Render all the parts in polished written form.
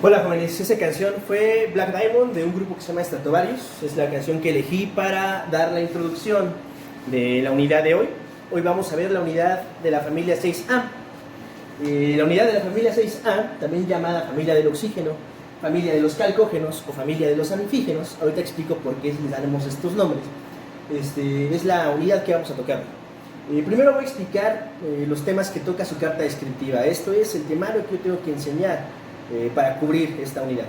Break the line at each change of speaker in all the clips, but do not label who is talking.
Hola jóvenes, esa canción fue Black Diamond de un grupo que se llama Stratovarius. Es la canción que elegí para dar la introducción de la unidad de hoy. Hoy vamos a ver la unidad de la familia 6A. La unidad de la familia 6A, también llamada familia del oxígeno, familia de los calcógenos o familia de los anfígenos. Ahorita explico por qué les daremos estos nombres. Es la unidad que vamos a tocar. Primero voy a explicar los temas que toca su carta descriptiva. Esto es el temario que yo tengo que enseñar para cubrir esta unidad.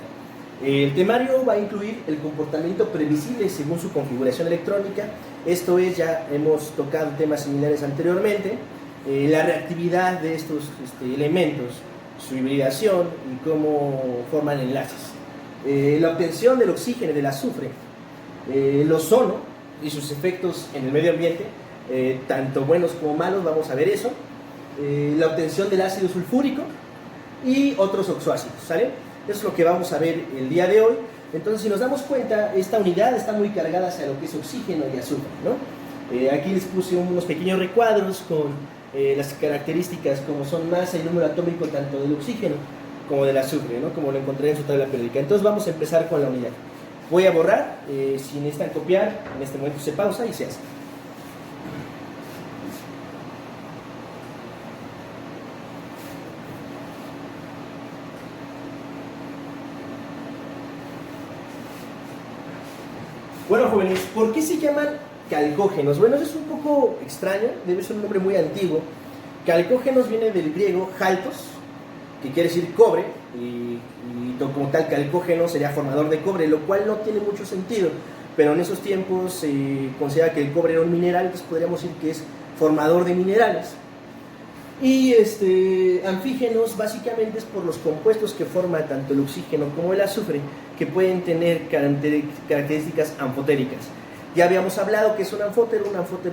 El temario va a incluir el comportamiento previsible según su configuración electrónica. Esto es, ya hemos tocado temas similares anteriormente, la reactividad de estos elementos, su hibridación y cómo forman enlaces. La obtención del oxígeno y del azufre, el ozono y sus efectos en el medio ambiente, tanto buenos como malos, vamos a ver eso. La obtención del ácido sulfúrico y otros oxoácidos, ¿sale? Eso es lo que vamos a ver el día de hoy. Entonces, si nos damos cuenta, esta unidad está muy cargada hacia lo que es oxígeno y azufre, ¿no? Aquí les puse unos pequeños recuadros con las características como son masa y número atómico tanto del oxígeno como del azufre, ¿no? Como lo encontré en su tabla periódica. Entonces vamos a empezar con la unidad. Voy a borrar, si necesitan copiar, en este momento se pausa y se hace. Bueno, jóvenes, ¿por qué se llaman calcógenos? Bueno, eso es un poco extraño, debe ser un nombre muy antiguo. Calcógenos viene del griego haltos, que quiere decir cobre, y como tal calcógeno sería formador de cobre, lo cual no tiene mucho sentido, pero en esos tiempos se considera que el cobre era un mineral, entonces podríamos decir que es formador de minerales. Y anfígenos básicamente es por los compuestos que forman tanto el oxígeno como el azufre, que pueden tener características anfotéricas. Ya habíamos hablado que es un anfótero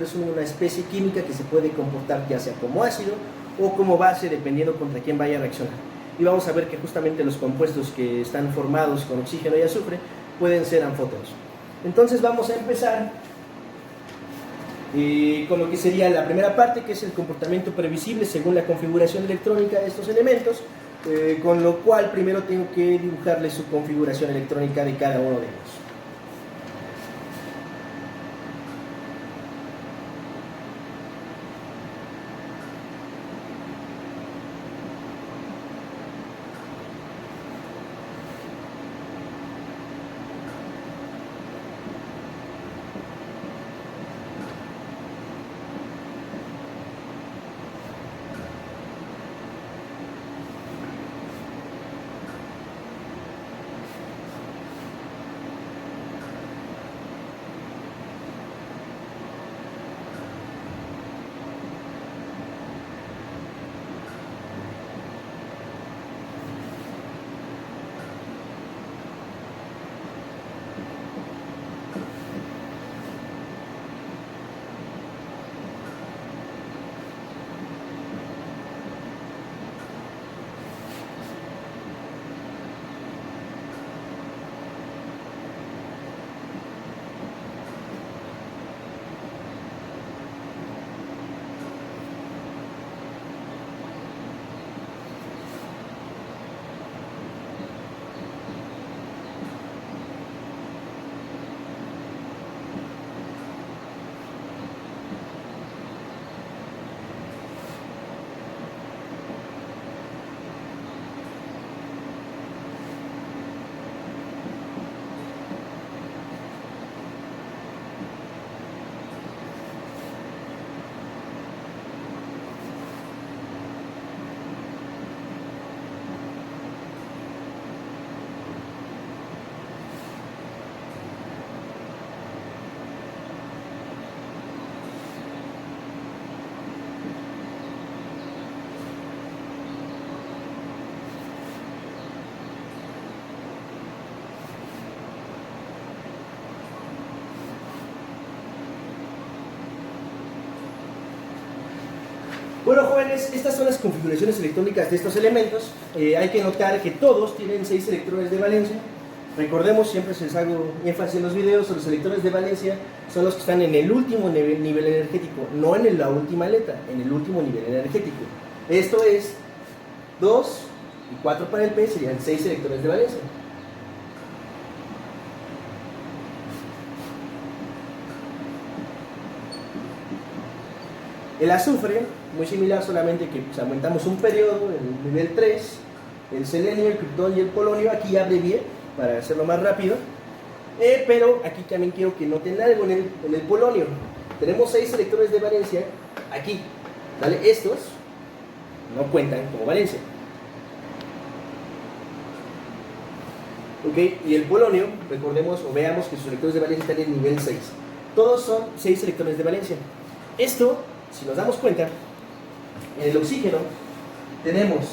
es una especie química que se puede comportar ya sea como ácido o como base, dependiendo contra quién vaya a reaccionar. Y vamos a ver que justamente los compuestos que están formados con oxígeno y azufre pueden ser anfóteros. Entonces vamos a empezar con lo que sería la primera parte, que es el comportamiento previsible según la configuración electrónica de estos elementos, con lo cual primero tengo que dibujarle su configuración electrónica de cada uno de ellos. Bueno, jóvenes, estas son las configuraciones electrónicas de estos elementos. Hay que notar que todos tienen 6 electrones de valencia. Recordemos, siempre se les hago énfasis en los videos, los electrones de valencia son los que están en el último nivel energético, no en la última letra, en el último nivel energético. Esto es 2, y 4 para el P, serían 6 electrones de valencia. El azufre, muy similar, solamente que pues, aumentamos un periodo, el nivel 3, el selenio, el criptón y el polonio. Aquí ya abrevié para hacerlo más rápido, pero aquí también quiero que noten algo en el polonio. Tenemos 6 electrones de valencia aquí, ¿vale? Estos no cuentan como valencia. ¿Ok? Y el polonio, recordemos o veamos que sus electrones de valencia están en nivel 6. Todos son 6 electrones de valencia. Esto, si nos damos cuenta, en el oxígeno tenemos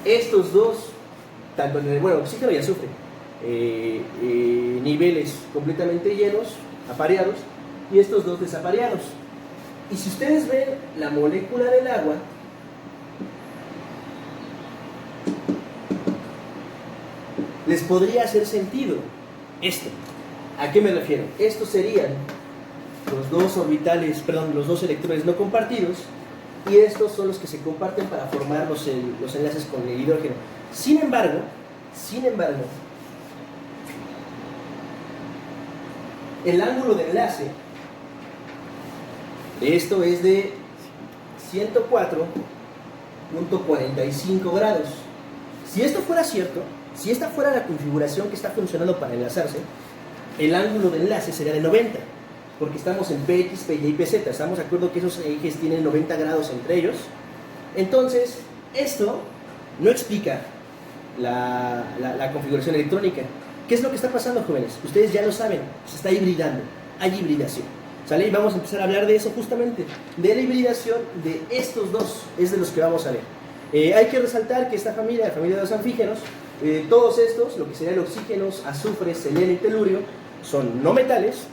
estos dos, tanto en el oxígeno y azufre, niveles completamente llenos, apareados, y estos dos desapareados. Y si ustedes ven la molécula del agua, les podría hacer sentido esto. ¿A qué me refiero? Estos serían los dos orbitales, perdón, los dos electrones no compartidos, y estos son los que se comparten para formar los enlaces con el hidrógeno. Sin embargo, el ángulo de enlace de esto es de 104.45 grados. Si esto fuera cierto, si esta fuera la configuración que está funcionando para enlazarse, el ángulo de enlace sería de 90, porque estamos en PX, PY y PZ. Estamos de acuerdo que esos ejes tienen 90 grados entre ellos. Entonces, esto no explica la configuración electrónica. ¿Qué es lo que está pasando, jóvenes? Ustedes ya lo saben, se está hibridando, hay hibridación. ¿Sale? Y vamos a empezar a hablar de eso justamente, de la hibridación de estos dos, es de los que vamos a ver. Hay que resaltar que esta familia, la familia de los anfígenos, todos estos, lo que serían oxígenos, azufre, selenio y telurio, son no metales,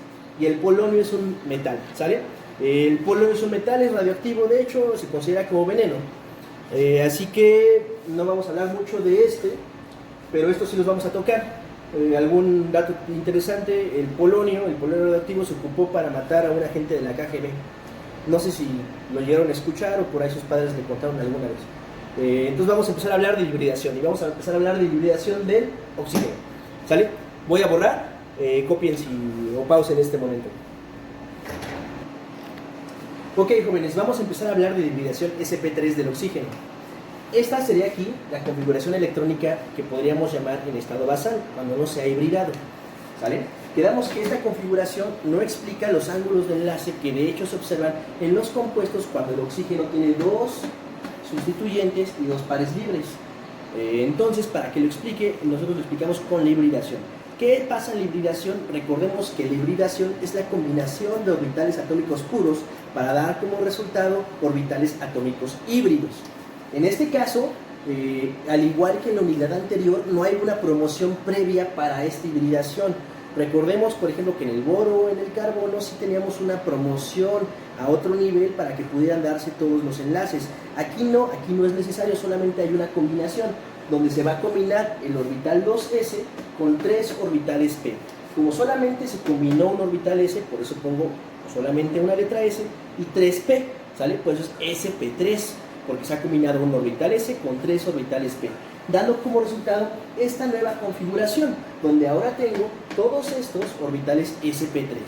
y el polonio es un metal, ¿sale? El polonio es un metal, es radioactivo, de hecho, se considera como veneno. Así que no vamos a hablar mucho de pero estos sí los vamos a tocar. Algún dato interesante, el polonio radioactivo se ocupó para matar a un agente de la KGB. No sé si lo llegaron a escuchar o por ahí sus padres le contaron alguna vez. Entonces vamos a empezar a hablar de hibridación y vamos a empezar a hablar de hibridación del oxígeno. ¿Sale? Voy a borrar, copien o pausen en este momento. Ok, jóvenes, vamos a empezar a hablar de hibridación sp3 del oxígeno. Esta sería aquí la configuración electrónica que podríamos llamar en estado basal, cuando no se ha hibridado. ¿Sale? Quedamos que esta configuración no explica los ángulos de enlace que de hecho se observan en los compuestos cuando el oxígeno tiene dos sustituyentes y dos pares libres. Entonces, para que lo explique, nosotros lo explicamos con la hibridación. ¿Qué pasa en la hibridación? Recordemos que la hibridación es la combinación de orbitales atómicos puros para dar como resultado orbitales atómicos híbridos. En este caso, al igual que en la unidad anterior, no hay una promoción previa para esta hibridación. Recordemos, por ejemplo, que en el boro o en el carbono sí teníamos una promoción a otro nivel para que pudieran darse todos los enlaces. Aquí no es necesario, solamente hay una combinación donde se va a combinar el orbital 2s con 3 orbitales p. Como solamente se combinó un orbital s, por eso pongo solamente una letra s y 3p, ¿sale? Por eso es sp3, porque se ha combinado un orbital s con 3 orbitales p, dando como resultado esta nueva configuración, donde ahora tengo todos estos orbitales sp3.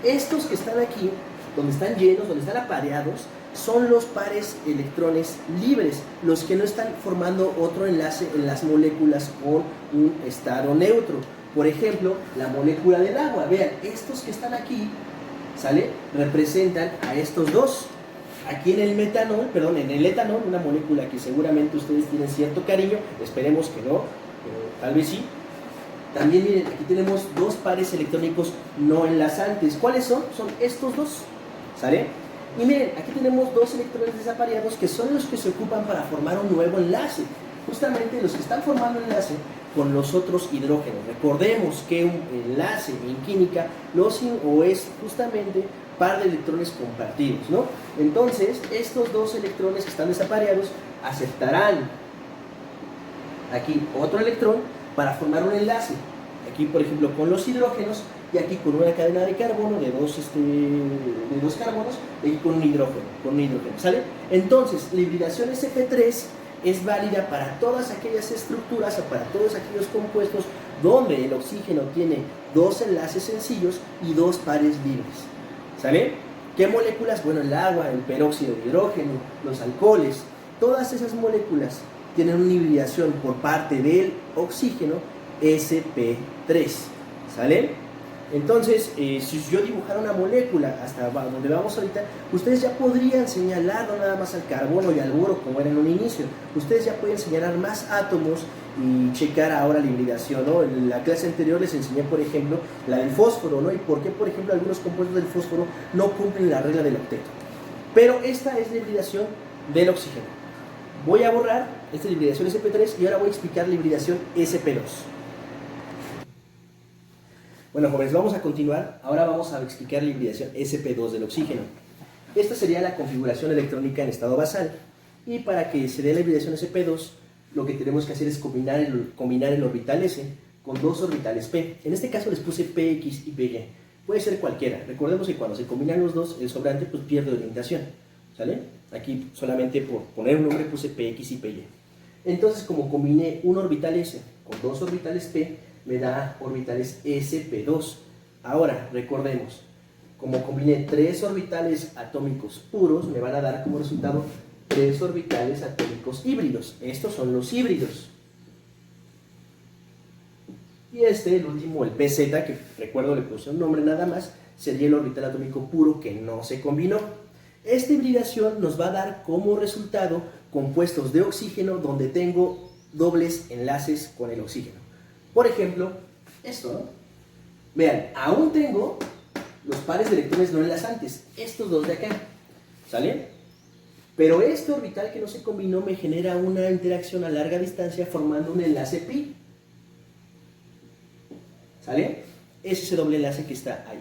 Estos que están aquí, donde están llenos, donde están apareados, son los pares electrones libres, los que no están formando otro enlace en las moléculas con un estado neutro. Por ejemplo, la molécula del agua. Vean, estos que están aquí, ¿sale? Representan a estos dos. Aquí en el etanol, una molécula que seguramente ustedes tienen cierto cariño, esperemos que no, pero tal vez sí. También miren, aquí tenemos dos pares electrónicos no enlazantes. ¿Cuáles son? Son estos dos, ¿sale? Y miren, aquí tenemos dos electrones desapareados que son los que se ocupan para formar un nuevo enlace. Justamente los que están formando enlace con los otros hidrógenos. Recordemos que un enlace en química es justamente par de electrones compartidos, ¿no? Entonces, estos dos electrones que están desapareados aceptarán aquí otro electrón para formar un enlace. Aquí, por ejemplo, con los hidrógenos y aquí con una cadena de carbono de dos carbonos, y aquí con un hidrógeno, ¿sale? Entonces, la hibridación sp3 es válida para todas aquellas estructuras o para todos aquellos compuestos donde el oxígeno tiene dos enlaces sencillos y dos pares libres, ¿sale? ¿Qué moléculas? Bueno, el agua, el peróxido de hidrógeno, los alcoholes, todas esas moléculas tienen una hibridación por parte del oxígeno sp3, ¿sale? Entonces, si yo dibujara una molécula hasta donde vamos ahorita, ustedes ya podrían señalar no nada más al carbono y al boro como era en un inicio, ustedes ya pueden señalar más átomos y checar ahora la hibridación, ¿no? En la clase anterior les enseñé, por ejemplo, la del fósforo, ¿no? Y por qué, por ejemplo, algunos compuestos del fósforo no cumplen la regla del octeto. Pero esta es la hibridación del oxígeno. Voy a borrar esta hibridación sp3 y ahora voy a explicar la hibridación sp2. Bueno, jóvenes, vamos a continuar. Ahora vamos a explicar la hibridación sp2 del oxígeno. Esta sería la configuración electrónica en estado basal. Y para que se dé la hibridación sp2, lo que tenemos que hacer es combinar el orbital s con dos orbitales p. En este caso les puse px y py. Puede ser cualquiera. Recordemos que cuando se combinan los dos, el sobrante pues pierde orientación, ¿sale? Aquí solamente por poner un nombre puse px y py. Entonces, como combiné un orbital s con dos orbitales p, me da orbitales sp2. Ahora, recordemos, como combiné tres orbitales atómicos puros, me van a dar como resultado tres orbitales atómicos híbridos. Estos son los híbridos. Y el último, el pz, que recuerdo le puse un nombre nada más, sería el orbital atómico puro que no se combinó. Esta hibridación nos va a dar como resultado compuestos de oxígeno donde tengo dobles enlaces con el oxígeno. Por ejemplo, esto, ¿no? Vean, aún tengo los pares de electrones no enlazantes, estos dos de acá, ¿sale? Pero este orbital que no se combinó me genera una interacción a larga distancia formando un enlace pi, ¿sale? Es ese doble enlace que está ahí.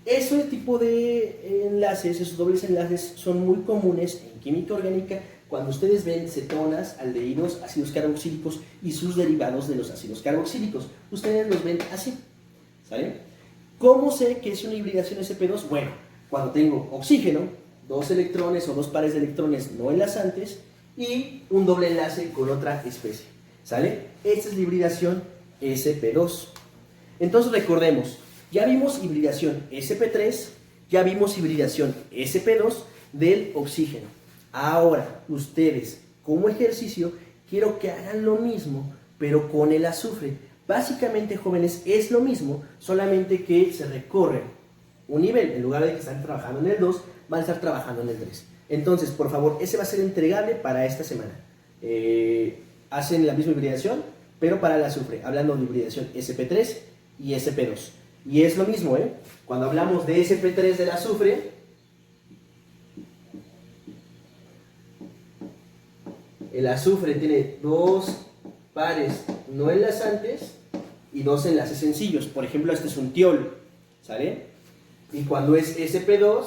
Ese tipo de enlaces, esos dobles enlaces son muy comunes en química orgánica cuando ustedes ven cetonas, aldehídos, ácidos carboxílicos y sus derivados de los ácidos carboxílicos. Ustedes los ven así, ¿sale? ¿Cómo sé que es una hibridación sp2? Bueno, cuando tengo oxígeno, dos electrones o dos pares de electrones no enlazantes y un doble enlace con otra especie, ¿sale? Esta es la hibridación sp2. Entonces recordemos, ya vimos hibridación sp3, ya vimos hibridación sp2 del oxígeno. Ahora, ustedes, como ejercicio, quiero que hagan lo mismo, pero con el azufre. Básicamente, jóvenes, es lo mismo, solamente que se recorre un nivel. En lugar de que estén trabajando en el 2, van a estar trabajando en el 3. Entonces, por favor, ese va a ser entregable para esta semana. Hacen la misma hibridación, pero para el azufre, hablando de hibridación sp3 y sp2. Y es lo mismo, ¿eh? Cuando hablamos de sp3 del azufre, el azufre tiene dos pares no enlazantes y dos enlaces sencillos. Por ejemplo, este es un tiol, ¿sale? Y cuando es sp2,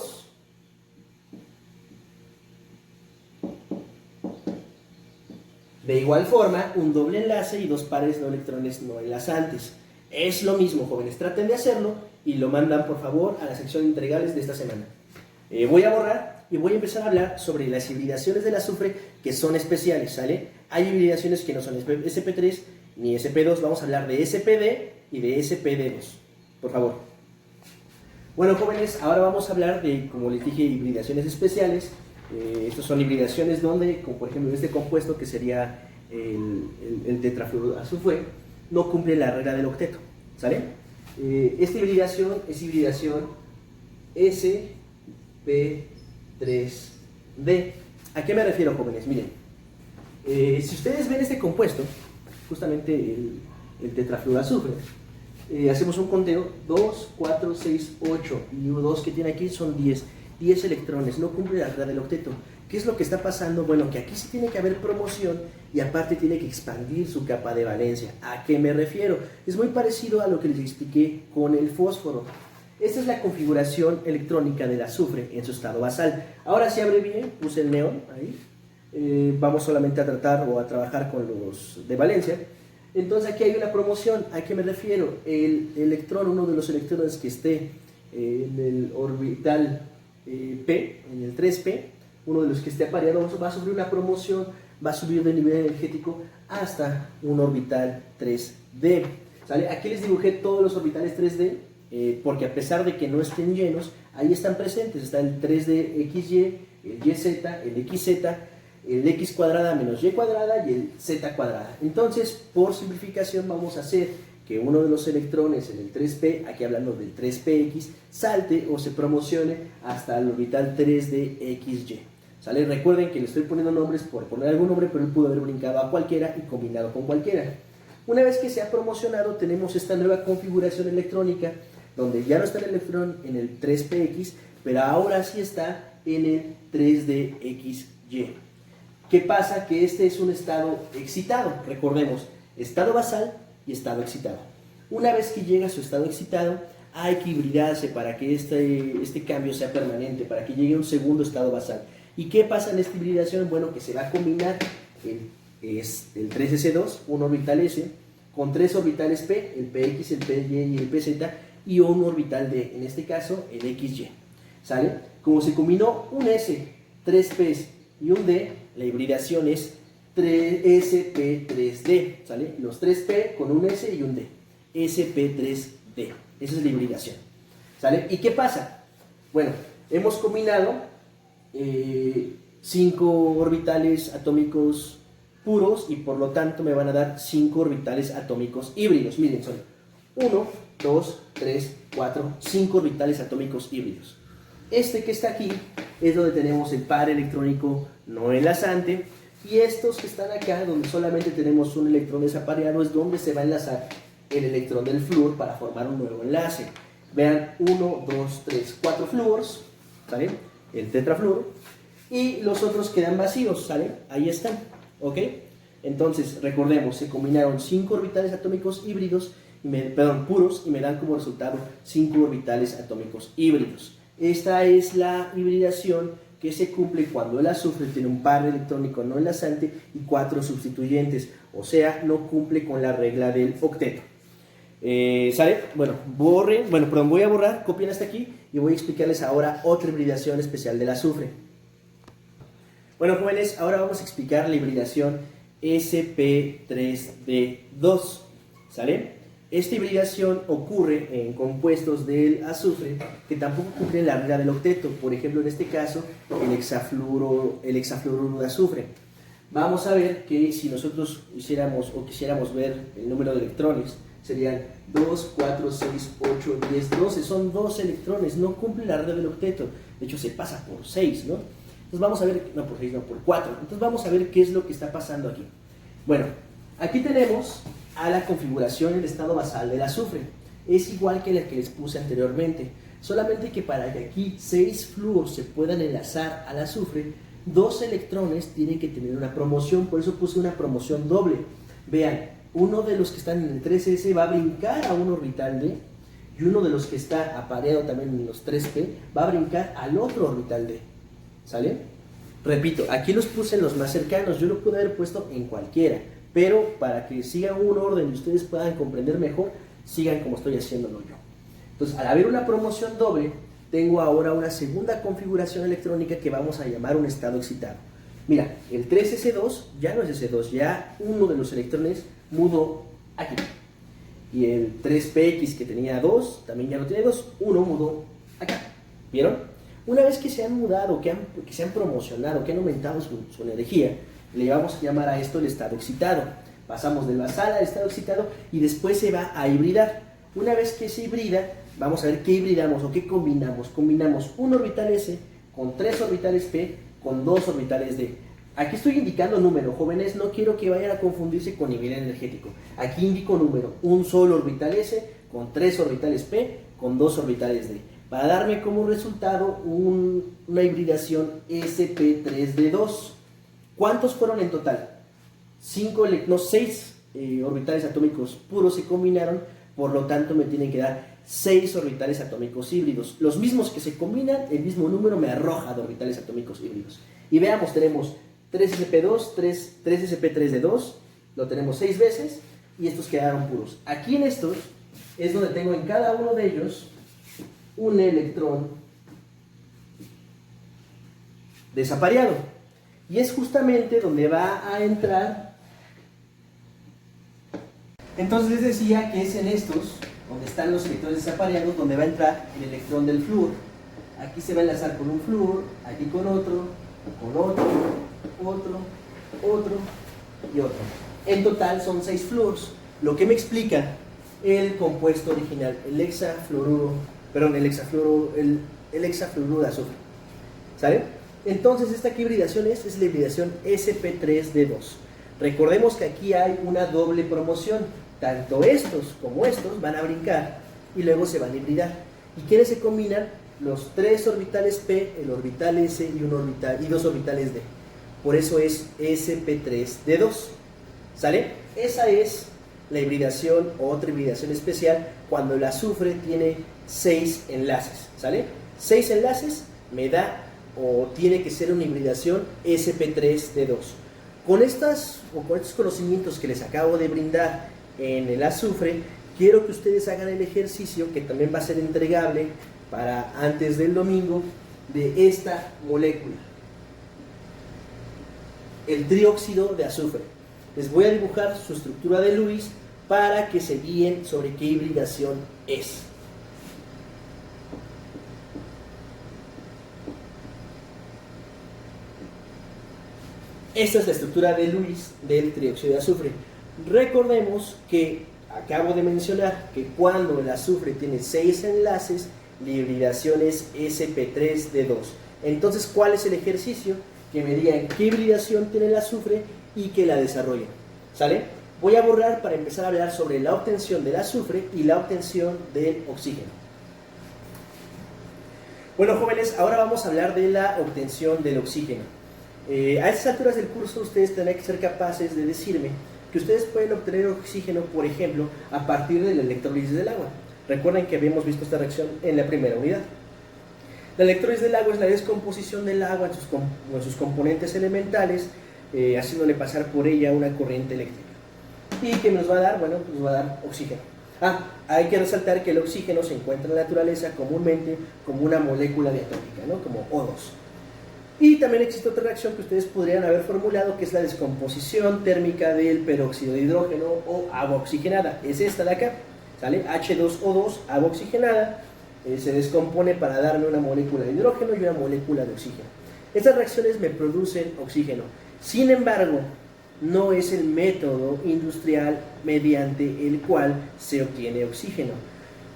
de igual forma, un doble enlace y dos pares de electrones no enlazantes. Es lo mismo, jóvenes. Traten de hacerlo y lo mandan, por favor, a la sección de entregables de esta semana. Voy a borrar y voy a empezar a hablar sobre las hibridaciones del azufre que son especiales, ¿sale? Hay hibridaciones que no son sp3 ni sp2. Vamos a hablar de SPD y de spd2, por favor. Bueno, jóvenes, ahora vamos a hablar de, como les dije, hibridaciones especiales. Estas son hibridaciones donde, como por ejemplo este compuesto que sería el tetrafluoroazufre, no cumple la regla del octeto, ¿sale? Esta hibridación es hibridación sp3d. ¿A qué me refiero, jóvenes? Miren, si ustedes ven este compuesto, justamente el tetrafluoroazufre, hacemos un conteo, 2, 4, 6, 8 y 2 que tiene aquí son 10 electrones, no cumple la regla del octeto. ¿Qué es lo que está pasando? Bueno, que aquí sí tiene que haber promoción y aparte tiene que expandir su capa de valencia. ¿A qué me refiero? Es muy parecido a lo que les expliqué con el fósforo. Esta es la configuración electrónica del azufre en su estado basal. Ahora sí abrevié, puse el neón ahí. Vamos solamente a tratar o a trabajar con los de valencia. Entonces aquí hay una promoción. ¿A qué me refiero? El electrón, uno de los electrones que esté en el orbital P, en el 3P, uno de los que esté apareado va a sufrir una promoción, va a subir de nivel energético hasta un orbital 3D. ¿Sale? Aquí les dibujé todos los orbitales 3D, porque a pesar de que no estén llenos, ahí están presentes. Está el 3D XY, el YZ, el XZ, el X cuadrada menos Y cuadrada y el Z cuadrada. Entonces, por simplificación, vamos a hacer que uno de los electrones en el 3P, aquí hablando del 3PX, salte o se promocione hasta el orbital 3D XY. ¿Sale? Recuerden que le estoy poniendo nombres por poner algún nombre, pero él pudo haber brincado a cualquiera y combinado con cualquiera. Una vez que se ha promocionado, tenemos esta nueva configuración electrónica, donde ya no está el electrón en el 3PX, pero ahora sí está en el 3DXY. ¿Qué pasa? Que este es un estado excitado. Recordemos, estado basal y estado excitado. Una vez que llega a su estado excitado, hay que hibridarse para que este cambio sea permanente, para que llegue a un segundo estado basal. ¿Y qué pasa en esta hibridación? Bueno, que se va a combinar el 3s2, un orbital S, con 3 orbitales P, el PX, el PY y el PZ, y un orbital D, en este caso el XY. ¿Sale? Como se combinó un S, 3 P's y un D, la hibridación es 3SP3D, ¿sale? Los 3P con un S y un D, SP3D, esa es la hibridación, ¿sale? ¿Y qué pasa? Bueno, hemos combinado 5 orbitales atómicos puros y por lo tanto me van a dar 5 orbitales atómicos híbridos. Miren, son 1, 2, 3, 4, 5 orbitales atómicos híbridos. Este que está aquí es donde tenemos el par electrónico no enlazante, y estos que están acá, donde solamente tenemos un electrón desapareado, es donde se va a enlazar el electrón del flúor para formar un nuevo enlace. Vean, 1, 2, 3, 4 flúors, ¿sale? El tetrafluoro, y los otros quedan vacíos, ¿sale? Ahí están, ¿ok? Entonces, recordemos, se combinaron 5 orbitales atómicos híbridos, puros, y me dan como resultado 5 orbitales atómicos híbridos. Esta es la hibridación que se cumple cuando el azufre tiene un par electrónico no enlazante y 4 sustituyentes, o sea, no cumple con la regla del octeto. ¿Sale? Bueno, voy a borrar, copien hasta aquí y voy a explicarles ahora otra hibridación especial del azufre. Bueno, jóvenes, ahora vamos a explicar la hibridación sp3d2, ¿sale? Esta hibridación ocurre en compuestos del azufre que tampoco cumplen la regla del octeto. Por ejemplo, en este caso, el hexafluoruro de azufre. Vamos a ver que si nosotros quisiéramos ver el número de electrones, serían 2, 4, 6, 8, 10, 12. Son 2 electrones, no cumple la regla del octeto. De hecho, se pasa por 6, ¿no? Entonces vamos a ver, no por 6, no por 4. Entonces vamos a ver qué es lo que está pasando aquí. Bueno, aquí tenemos a la configuración en estado basal del azufre. Es igual que la que les puse anteriormente, solamente que para que aquí 6 flúors se puedan enlazar al azufre, 2 electrones tienen que tener una promoción, por eso puse una promoción doble. Vean, uno de los que están en el 3s va a brincar a un orbital D, y uno de los que está apareado también en los 3p va a brincar al otro orbital D. ¿Sale? Repito, aquí los puse en los más cercanos, yo lo pude haber puesto en cualquiera, pero para que sigan un orden y ustedes puedan comprender mejor, sigan como estoy haciéndolo yo. Entonces, al haber una promoción doble, tengo ahora una segunda configuración electrónica que vamos a llamar un estado excitado. Mira, el 3s2 ya no es S2, ya uno de los electrones mudó aquí. Y el 3px que tenía 2, también ya no tiene 2, uno mudó acá. ¿Vieron? Una vez que se han mudado, que se han promocionado, que han aumentado su energía, le vamos a llamar a esto el estado excitado. Pasamos del basal al estado excitado y después se va a hibridar. Una vez que se hibrida, vamos a ver qué hibridamos o qué combinamos. Combinamos un orbital S con 3 orbitales P con 2 orbitales D. Aquí estoy indicando número, jóvenes, no quiero que vayan a confundirse con nivel energético. Aquí indico número, un solo orbital S con 3 orbitales P con 2 orbitales D, para darme como resultado una hibridación sp3d2. ¿Cuántos fueron en total? 6 orbitales atómicos puros se combinaron, por lo tanto me tienen que dar 6 orbitales atómicos híbridos. Los mismos que se combinan, el mismo número me arroja de orbitales atómicos híbridos. Y veamos, tenemos 3sp2, 3sp3d2, lo tenemos 6 veces, y estos quedaron puros. Aquí en estos es donde tengo en cada uno de ellos un electrón desapareado. Y es justamente donde va a entrar. Entonces les decía que es en estos, donde están los electrones desapareados, donde va a entrar el electrón del flúor. Aquí se va a enlazar con un flúor, aquí con otro y otro. En total son 6 flúors, lo que me explica el compuesto original, el hexafluoruro de azufre. ¿Sale? Entonces esta ¿qué hibridación es la hibridación sp3d2. Recordemos que aquí hay una doble promoción, tanto estos como estos van a brincar y luego se van a hibridar. ¿Y quiénes se combinan? Los 3 orbitales p, el orbital s y 2 orbitales d. Por eso es sp3d2. ¿Sale? Esa es la hibridación, otra hibridación especial, cuando el azufre tiene 6 enlaces. ¿Sale? 6 enlaces me da, o tiene que ser una hibridación sp3d2. Con estos conocimientos que les acabo de brindar en el azufre, quiero que ustedes hagan el ejercicio, que también va a ser entregable para antes del domingo, de esta molécula, el trióxido de azufre. Les voy a dibujar su estructura de Lewis para que se guíen sobre qué hibridación es. Esta es la estructura de Lewis del trióxido de azufre. Recordemos que acabo de mencionar que cuando el azufre tiene 6 enlaces, la hibridación es sp3d2. Entonces, ¿cuál es el ejercicio? Que me digan qué hibridación tiene el azufre y que la desarrollen. ¿Sale? Voy a borrar para empezar a hablar sobre la obtención del azufre y la obtención del oxígeno. Bueno, jóvenes, ahora vamos a hablar de la obtención del oxígeno. A estas alturas del curso ustedes tendrán que ser capaces de decirme que ustedes pueden obtener oxígeno, por ejemplo, a partir de la electrólisis del agua. Recuerden que habíamos visto esta reacción en la primera unidad. La electrólisis del agua es la descomposición del agua en sus componentes elementales, haciéndole pasar por ella una corriente eléctrica. ¿Y qué nos va a dar? Bueno, nos va a dar oxígeno. Hay que resaltar que el oxígeno se encuentra en la naturaleza comúnmente como una molécula diatómica, ¿no? Como O2. Y también existe otra reacción que ustedes podrían haber formulado, que es la descomposición térmica del peróxido de hidrógeno o agua oxigenada. Es esta de acá, ¿sale? H2O2, agua oxigenada, se descompone para darme una molécula de hidrógeno y una molécula de oxígeno. Estas reacciones me producen oxígeno. Sin embargo, no es el método industrial mediante el cual se obtiene oxígeno.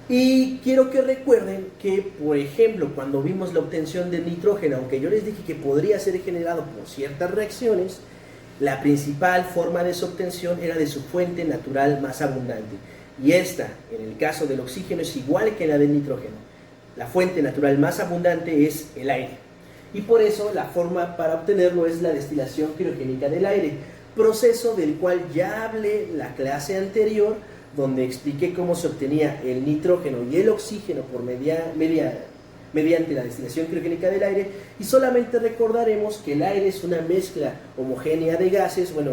Y quiero que recuerden que, por ejemplo, cuando vimos la obtención del nitrógeno, aunque yo les dije que podría ser generado por ciertas reacciones, la principal forma de su obtención era de su fuente natural más abundante. Y esta, en el caso del oxígeno, es igual que la del nitrógeno. La fuente natural más abundante es el aire. Y por eso la forma para obtenerlo es la destilación criogénica del aire, proceso del cual ya hablé la clase anterior, donde expliqué cómo se obtenía el nitrógeno y el oxígeno mediante la destilación criogénica del aire, y solamente recordaremos que el aire es una mezcla homogénea de gases, bueno,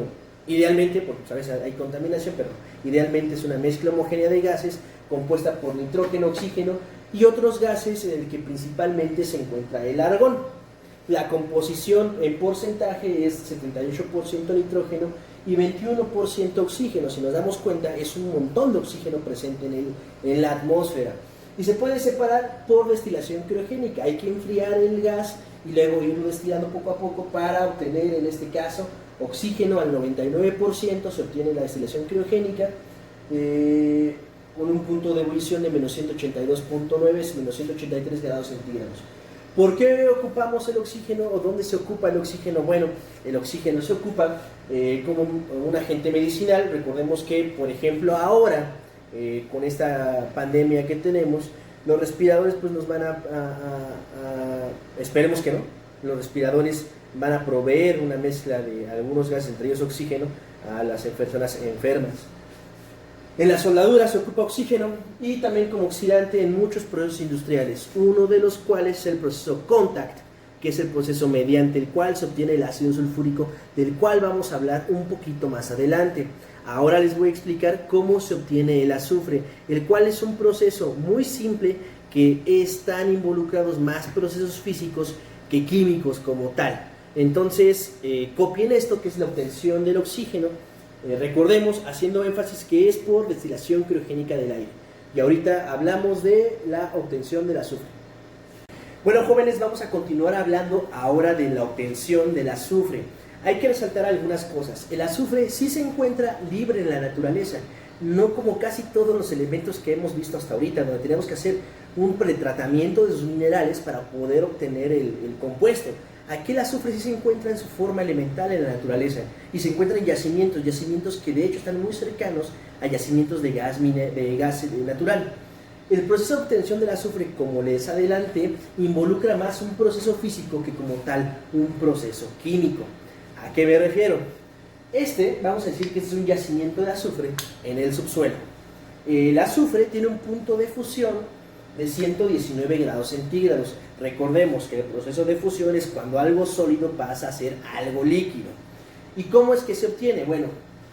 idealmente, porque a veces hay contaminación, pero idealmente es una mezcla homogénea de gases compuesta por nitrógeno, oxígeno y otros gases, en el que principalmente se encuentra el argón. La composición en porcentaje es 78% nitrógeno y 21% oxígeno. Si nos damos cuenta, es un montón de oxígeno presente en la atmósfera. Y se puede separar por destilación criogénica. Hay que enfriar el gas y luego irlo destilando poco a poco para obtener, en este caso, oxígeno al 99%. Se obtiene la destilación criogénica con un punto de ebullición de menos 182.9, menos 183 grados centígrados. ¿Por qué ocupamos el oxígeno o dónde se ocupa el oxígeno? Bueno, el oxígeno se ocupa como un agente medicinal. Recordemos que, por ejemplo, ahora, con esta pandemia que tenemos, los respiradores pues nos van esperemos que no, los respiradores van a proveer una mezcla de algunos gases, entre ellos oxígeno, a las personas enfermas. En la soldadura se ocupa oxígeno y también como oxidante en muchos procesos industriales, uno de los cuales es el proceso contact, que es el proceso mediante el cual se obtiene el ácido sulfúrico, del cual vamos a hablar un poquito más adelante. Ahora les voy a explicar cómo se obtiene el azufre, el cual es un proceso muy simple que están involucrados más procesos físicos que químicos como tal. Entonces, copien esto que es la obtención del oxígeno. Recordemos, haciendo énfasis que es por destilación criogénica del aire. Y ahorita hablamos de la obtención del azufre. Bueno, jóvenes, vamos a continuar hablando ahora de la obtención del azufre. Hay que resaltar algunas cosas. El azufre sí se encuentra libre en la naturaleza, no como casi todos los elementos que hemos visto hasta ahorita, donde tenemos que hacer un pretratamiento de sus minerales para poder obtener el compuesto. Aquí el azufre sí se encuentra en su forma elemental en la naturaleza y se encuentra en yacimientos que de hecho están muy cercanos a yacimientos de gas natural. El proceso de obtención del azufre, como les adelanté, involucra más un proceso físico que como tal un proceso químico. ¿A qué me refiero? Vamos a decir que este es un yacimiento de azufre en el subsuelo. El azufre tiene un punto de fusión de 119 grados centígrados. Recordemos que el proceso de fusión es cuando algo sólido pasa a ser algo líquido. ¿Y cómo es que se obtiene? Bueno,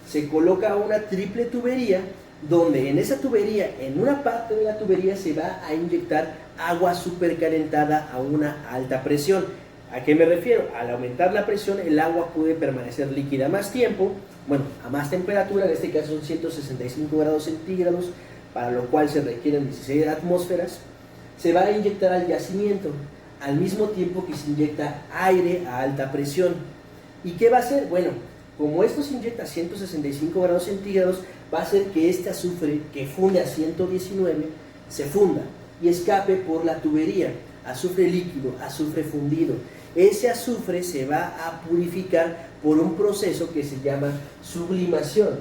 se coloca una triple tubería, donde en esa tubería, en una parte de la tubería, se va a inyectar agua supercalentada a una alta presión. ¿A qué me refiero? Al aumentar la presión, el agua puede permanecer líquida más tiempo, bueno, a más temperatura, en este caso son 165 grados centígrados, para lo cual se requieren 16 atmósferas. Se va a inyectar al yacimiento, al mismo tiempo que se inyecta aire a alta presión. ¿Y qué va a hacer? Bueno, como esto se inyecta a 165 grados centígrados, va a hacer que este azufre que funde a 119 se funda y escape por la tubería. Azufre líquido, azufre fundido. Ese azufre se va a purificar por un proceso que se llama sublimación.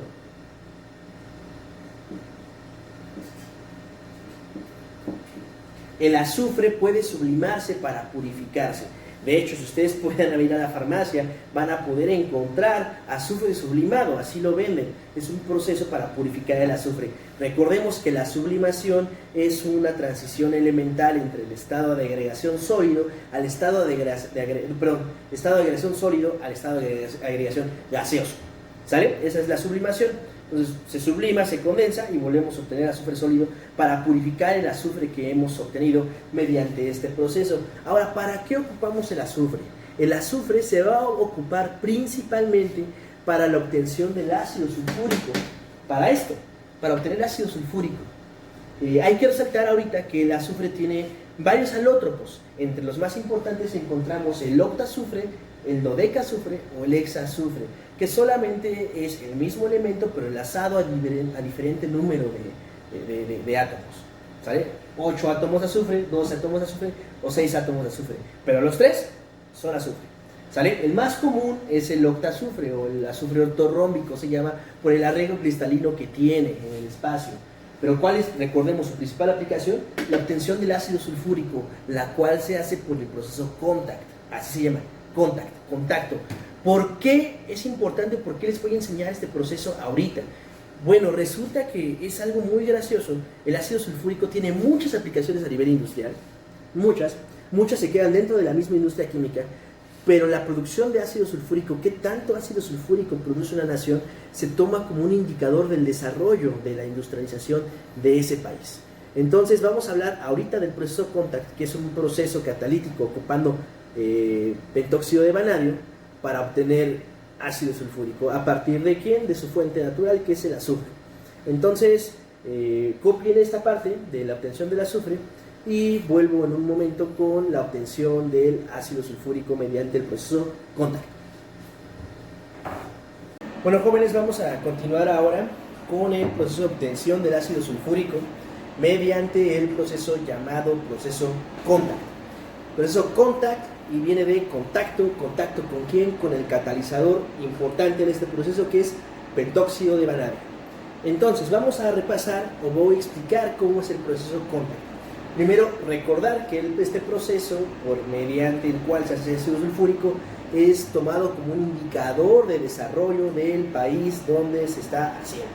El azufre puede sublimarse para purificarse. De hecho, si ustedes pueden ir a la farmacia, van a poder encontrar azufre sublimado, así lo venden. Es un proceso para purificar el azufre. Recordemos que la sublimación es una transición elemental entre el estado de agregación sólido al estado de agregación sólido al estado de agregación gaseoso. ¿Sale? Esa es la sublimación. Entonces se sublima, se condensa y volvemos a obtener azufre sólido para purificar el azufre que hemos obtenido mediante este proceso. Ahora, ¿para qué ocupamos el azufre? El azufre se va a ocupar principalmente para la obtención del ácido sulfúrico. Para esto, para obtener ácido sulfúrico. Hay que resaltar ahorita que el azufre tiene varios alótropos. Entre los más importantes encontramos el octazufre, el dodecazufre o el hexazufre, que solamente es el mismo elemento pero enlazado a diferente número de átomos. ¿Sale? 8 átomos de azufre, 12 átomos de azufre o 6 átomos de azufre, pero los 3 son azufre. ¿Sale? El más común es el octazufre o el azufre ortorrómbico, se llama por el arreglo cristalino que tiene en el espacio. Pero ¿cuál es? Recordemos su principal aplicación, la obtención del ácido sulfúrico, la cual se hace por el proceso contact, así se llama, contacto. ¿Por qué es importante? ¿Por qué les voy a enseñar este proceso ahorita? Bueno, resulta que es algo muy gracioso. El ácido sulfúrico tiene muchas aplicaciones a nivel industrial, muchas se quedan dentro de la misma industria química, pero la producción de ácido sulfúrico, qué tanto ácido sulfúrico produce una nación, se toma como un indicador del desarrollo de la industrialización de ese país. Entonces vamos a hablar ahorita del proceso contact, que es un proceso catalítico ocupando pentóxido de vanadio para obtener ácido sulfúrico. ¿A partir de quién? De su fuente natural, que es el azufre. Entonces, copien esta parte de la obtención del azufre y vuelvo en un momento con la obtención del ácido sulfúrico mediante el proceso contact. Bueno, jóvenes, vamos a continuar ahora con el proceso de obtención del ácido sulfúrico mediante el proceso llamado proceso contact. Proceso contact y viene de contacto ¿con quién? Con el catalizador importante en este proceso, que es pentóxido de vanadio. Entonces vamos a repasar o voy a explicar cómo es el proceso contact. Primero, recordar que este proceso, mediante el cual se hace ácido sulfúrico, es tomado como un indicador de desarrollo del país donde se está haciendo.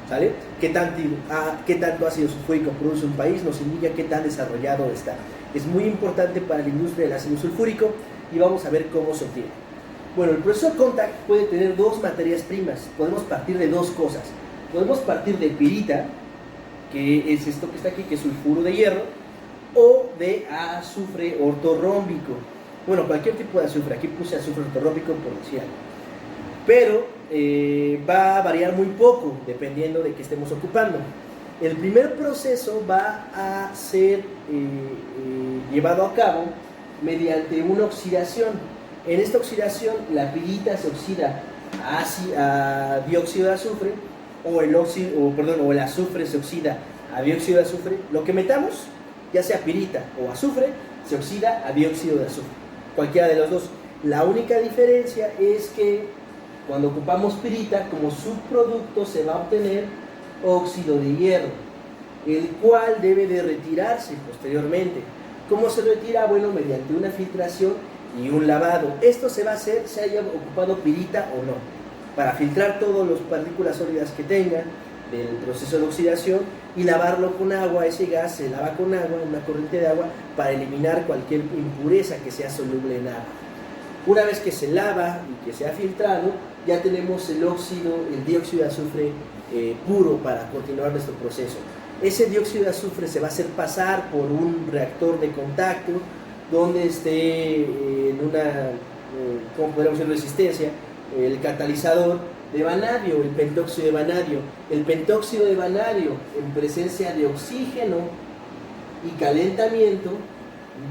¿Sale? ¿Qué tanto ácido sulfúrico produce un país? Nos indica qué tan desarrollado está. Es muy importante para la industria del ácido sulfúrico y vamos a ver cómo se obtiene. Bueno, el proceso contact puede tener dos materias primas. Podemos partir de dos cosas. Podemos partir de pirita, que es esto que está aquí, que es sulfuro de hierro, o de azufre ortorrómbico. Bueno, cualquier tipo de azufre. Aquí puse azufre ortorrómbico por decir algo. Pero va a variar muy poco dependiendo de qué estemos ocupando. El primer proceso va a ser llevado a cabo mediante una oxidación. En esta oxidación la pirita se oxida a dióxido de azufre o el azufre se oxida a dióxido de azufre. Lo que metamos, ya sea pirita o azufre, se oxida a dióxido de azufre. Cualquiera de los dos. La única diferencia es que cuando ocupamos pirita, como subproducto se va a obtener óxido de hierro, el cual debe de retirarse posteriormente. ¿Cómo se retira? Bueno, mediante una filtración y un lavado. Esto se va a hacer se haya ocupado pirita o no, para filtrar todas las partículas sólidas que tenga del proceso de oxidación y lavarlo con agua. Ese gas se lava con agua, en una corriente de agua, para eliminar cualquier impureza que sea soluble en agua. Una vez que se lava y que se ha filtrado, ya tenemos el dióxido de azufre puro para continuar nuestro proceso. Ese dióxido de azufre se va a hacer pasar por un reactor de contacto donde esté en una, ¿cómo podríamos decir?, resistencia, el catalizador de vanadio, el pentóxido de vanadio. El pentóxido de vanadio, en presencia de oxígeno y calentamiento,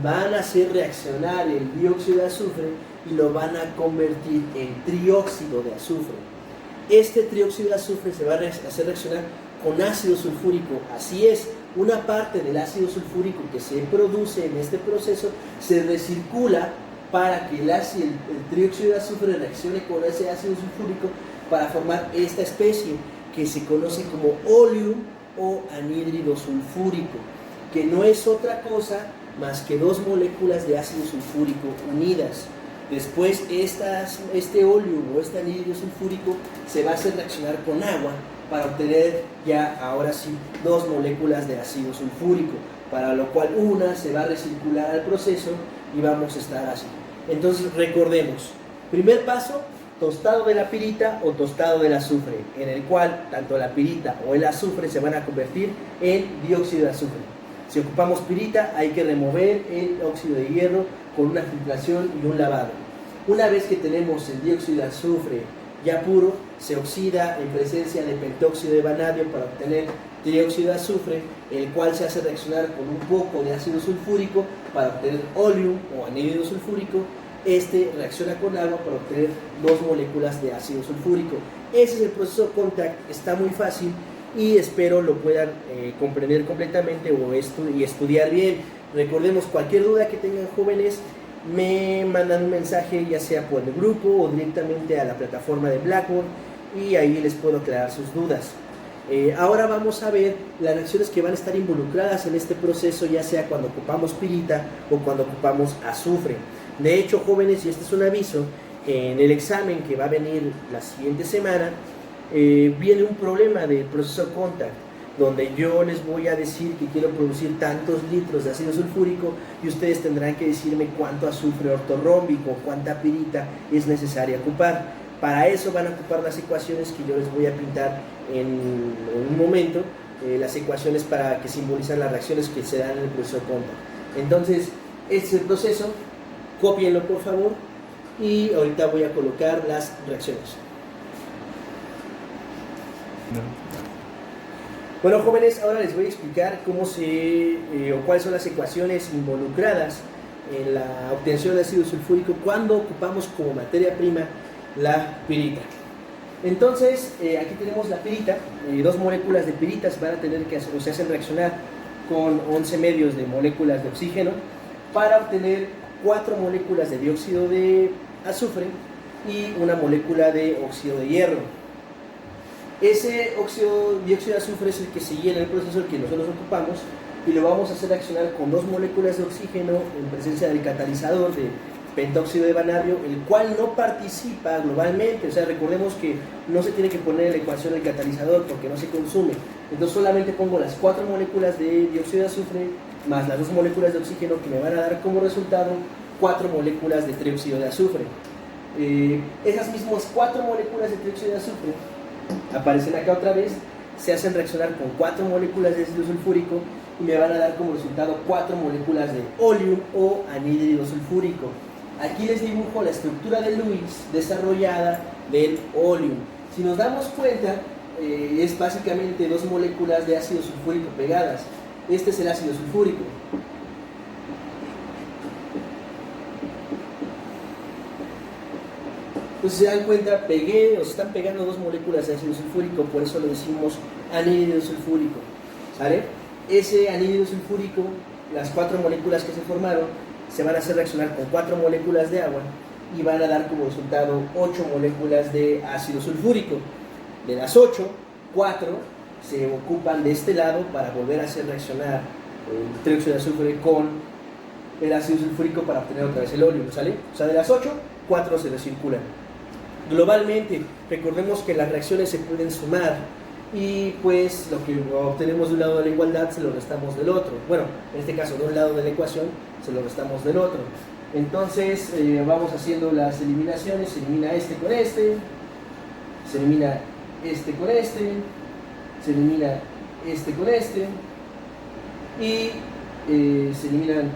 van a hacer reaccionar el dióxido de azufre y lo van a convertir en trióxido de azufre. Este trióxido de azufre se va a hacer reaccionar con ácido sulfúrico. Así es, una parte del ácido sulfúrico que se produce en este proceso se recircula para que el trióxido de azufre reaccione con ese ácido sulfúrico para formar esta especie que se conoce como óleum o anhídrido sulfúrico, que no es otra cosa más que dos moléculas de ácido sulfúrico unidas. Después este óleum o este anhídrido sulfúrico se va a hacer reaccionar con agua para obtener ya ahora sí dos moléculas de ácido sulfúrico, para lo cual una se va a recircular al proceso y vamos a estar así. Entonces recordemos, primer paso, tostado de la pirita o tostado del azufre, en el cual tanto la pirita o el azufre se van a convertir en dióxido de azufre. Si ocupamos pirita, hay que remover el óxido de hierro con una filtración y un lavado. Una vez que tenemos el dióxido de azufre ya puro, se oxida en presencia de pentóxido de vanadio para obtener dióxido de azufre, el cual se hace reaccionar con un poco de ácido sulfúrico para obtener óleum o anhídrido sulfúrico. Este reacciona con agua para obtener dos moléculas de ácido sulfúrico. Ese es el proceso contact, está muy fácil y espero lo puedan comprender completamente y estudiar bien. Recordemos, cualquier duda que tengan, jóvenes, me mandan un mensaje, ya sea por el grupo o directamente a la plataforma de Blackboard, y ahí les puedo aclarar sus dudas. Ahora vamos a ver las reacciones que van a estar involucradas en este proceso, ya sea cuando ocupamos pirita o cuando ocupamos azufre. De hecho, jóvenes, y este es un aviso, en el examen que va a venir la siguiente semana, viene un problema del proceso contact, donde yo les voy a decir que quiero producir tantos litros de ácido sulfúrico y ustedes tendrán que decirme cuánto azufre ortorrómbico, cuánta pirita es necesaria ocupar. Para eso van a ocupar las ecuaciones que yo les voy a pintar en un momento, las ecuaciones para que simbolizan las reacciones que se dan en el proceso contact. Entonces, este es el proceso, cópienlo por favor, y ahorita voy a colocar las reacciones. Bueno, jóvenes, ahora les voy a explicar cuáles son las ecuaciones involucradas en la obtención de ácido sulfúrico cuando ocupamos como materia prima la pirita. Entonces, aquí tenemos la pirita, dos moléculas de pirita se van a tener que hacer, o se hacen reaccionar con 11 medios de moléculas de oxígeno para obtener 4 moléculas de dióxido de azufre y una molécula de óxido de hierro. Ese dióxido de azufre es el que sigue en el proceso, el que nosotros ocupamos, y lo vamos a hacer reaccionar con 2 moléculas de oxígeno en presencia del catalizador de pentóxido de vanadio, el cual no participa globalmente. O sea, recordemos que no se tiene que poner en la ecuación el catalizador porque no se consume. Entonces solamente pongo las 4 moléculas de dióxido de azufre más las 2 moléculas de oxígeno, que me van a dar como resultado 4 moléculas de trióxido de azufre. esas mismas 4 moléculas de trióxido de azufre aparecen acá otra vez, se hacen reaccionar con 4 moléculas de ácido sulfúrico y me van a dar como resultado 4 moléculas de óleum o anhídrido sulfúrico. Aquí les dibujo la estructura de Lewis desarrollada del óleum. Si nos damos cuenta, es básicamente 2 moléculas de ácido sulfúrico pegadas. Este es el ácido sulfúrico. Entonces, se dan cuenta, se están pegando 2 moléculas de ácido sulfúrico, por eso lo decimos anhídrido sulfúrico, ¿sale? Ese anhídrido sulfúrico, las 4 moléculas que se formaron, se van a hacer reaccionar con 4 moléculas de agua y van a dar como resultado 8 moléculas de ácido sulfúrico. De las 8, 4 se ocupan de este lado para volver a hacer reaccionar el trióxido de azufre con el ácido sulfúrico para obtener otra vez el óleum, ¿sale? O sea, de las 8, 4 se recirculan. Globalmente, recordemos que las reacciones se pueden sumar y pues lo que obtenemos de un lado de la igualdad se lo restamos del otro. Bueno, en este caso de un lado de la ecuación se lo restamos del otro. Entonces vamos haciendo las eliminaciones, se elimina este con este, se elimina este con este, se elimina este con este y se eliminan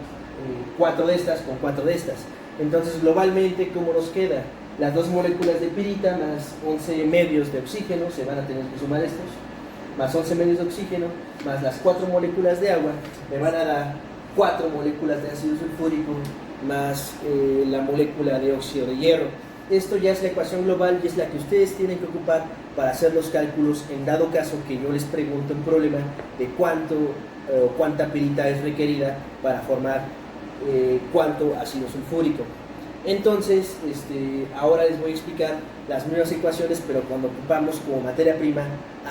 4 de estas con 4 de estas. Entonces globalmente, ¿cómo nos queda? Las 2 moléculas de pirita más 11 medios de oxígeno, se van a tener que sumar estos, más 11 medios de oxígeno, más las 4 moléculas de agua, me van a dar 4 moléculas de ácido sulfúrico, más la molécula de óxido de hierro. Esto ya es la ecuación global y es la que ustedes tienen que ocupar para hacer los cálculos en dado caso que yo les pregunte un problema de cuánta pirita es requerida para formar cuánto ácido sulfúrico. Entonces, ahora les voy a explicar las mismas ecuaciones, pero cuando ocupamos como materia prima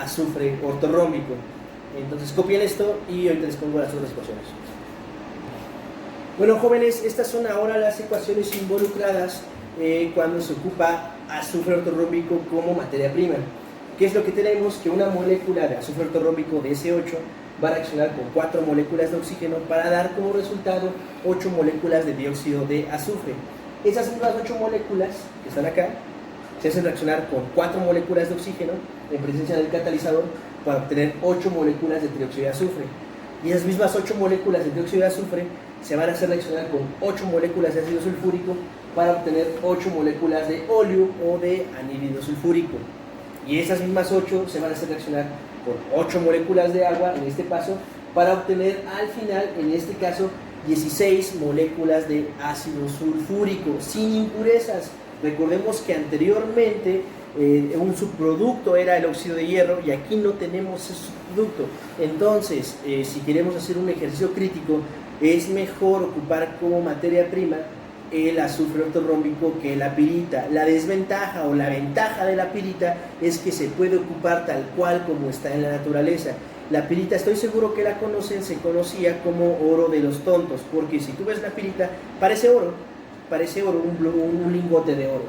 azufre ortorrómbico. Entonces copien esto y ahorita les pongo las otras ecuaciones. Bueno, jóvenes, estas son ahora las ecuaciones involucradas cuando se ocupa azufre ortorrómbico como materia prima. ¿Qué es lo que tenemos? Que una molécula de azufre ortorrómbico de S8 va a reaccionar con 4 moléculas de oxígeno para dar como resultado 8 moléculas de dióxido de azufre. Esas mismas 8 moléculas que están acá se hacen reaccionar con 4 moléculas de oxígeno en presencia del catalizador para obtener 8 moléculas de trióxido de azufre. Y esas mismas 8 moléculas de dióxido de azufre se van a hacer reaccionar con 8 moléculas de ácido sulfúrico para obtener 8 moléculas de óleum o de anhídrido sulfúrico. Y esas mismas 8 se van a hacer reaccionar con 8 moléculas de agua, en este paso, para obtener al final, en este caso, 16 moléculas de ácido sulfúrico sin impurezas. Recordemos que anteriormente un subproducto era el óxido de hierro y aquí no tenemos ese subproducto. Entonces, si queremos hacer un ejercicio crítico, es mejor ocupar como materia prima el azufre ortorrómbico que la pirita. La desventaja o la ventaja de la pirita es que se puede ocupar tal cual como está en la naturaleza. La pirita, estoy seguro que la conocen, se conocía como oro de los tontos, porque si tú ves la pirita, parece oro, un lingote de oro.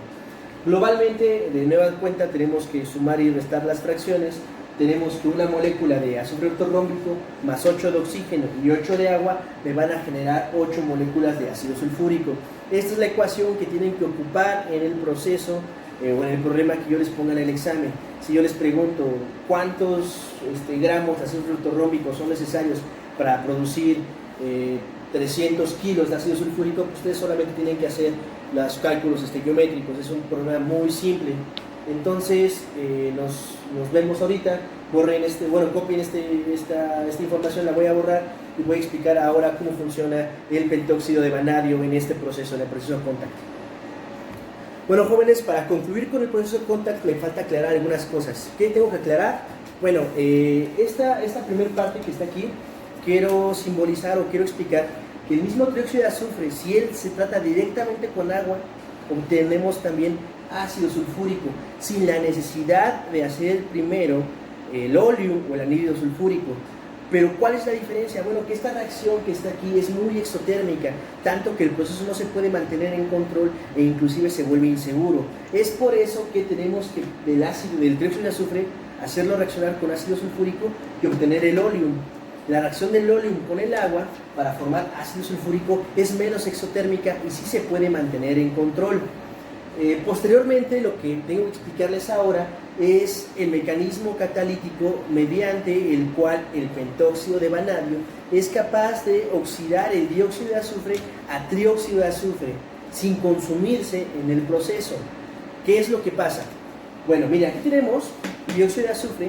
Globalmente, de nueva cuenta, tenemos que sumar y restar las fracciones. Tenemos que una molécula de azufre ortorrómbico más 8 de oxígeno y 8 de agua me van a generar 8 moléculas de ácido sulfúrico. Esta es la ecuación que tienen que ocupar en el proceso o en el problema que yo les ponga en el examen. Si yo les pregunto cuántos gramos de azufre ortorrómbico son necesarios para producir 300 kilos de ácido sulfúrico, pues ustedes solamente tienen que hacer los cálculos geométricos. Es un problema muy simple. Entonces nos vemos ahorita. Borren copien esta información, la voy a borrar y voy a explicar ahora cómo funciona el pentóxido de vanadio en este proceso, en el proceso de contacto. Bueno, jóvenes, para concluir con el proceso de contacto me falta aclarar algunas cosas. ¿Qué tengo que aclarar? Bueno, esta primera parte que está aquí, quiero simbolizar o quiero explicar que el mismo trióxido de azufre, si él se trata directamente con agua, obtenemos también ácido sulfúrico, sin la necesidad de hacer primero el óleum o el anhídrido sulfúrico. Pero ¿cuál es la diferencia? Bueno, que esta reacción que está aquí es muy exotérmica, tanto que el proceso no se puede mantener en control e inclusive se vuelve inseguro. Es por eso que tenemos que del trióxido de azufre hacerlo reaccionar con ácido sulfúrico y obtener el óleum. La reacción del óleum con el agua para formar ácido sulfúrico es menos exotérmica y sí se puede mantener en control. Posteriormente, lo que tengo que explicarles ahora es el mecanismo catalítico mediante el cual el pentóxido de vanadio es capaz de oxidar el dióxido de azufre a trióxido de azufre sin consumirse en el proceso. ¿Qué es lo que pasa? Bueno, mira, aquí tenemos dióxido de azufre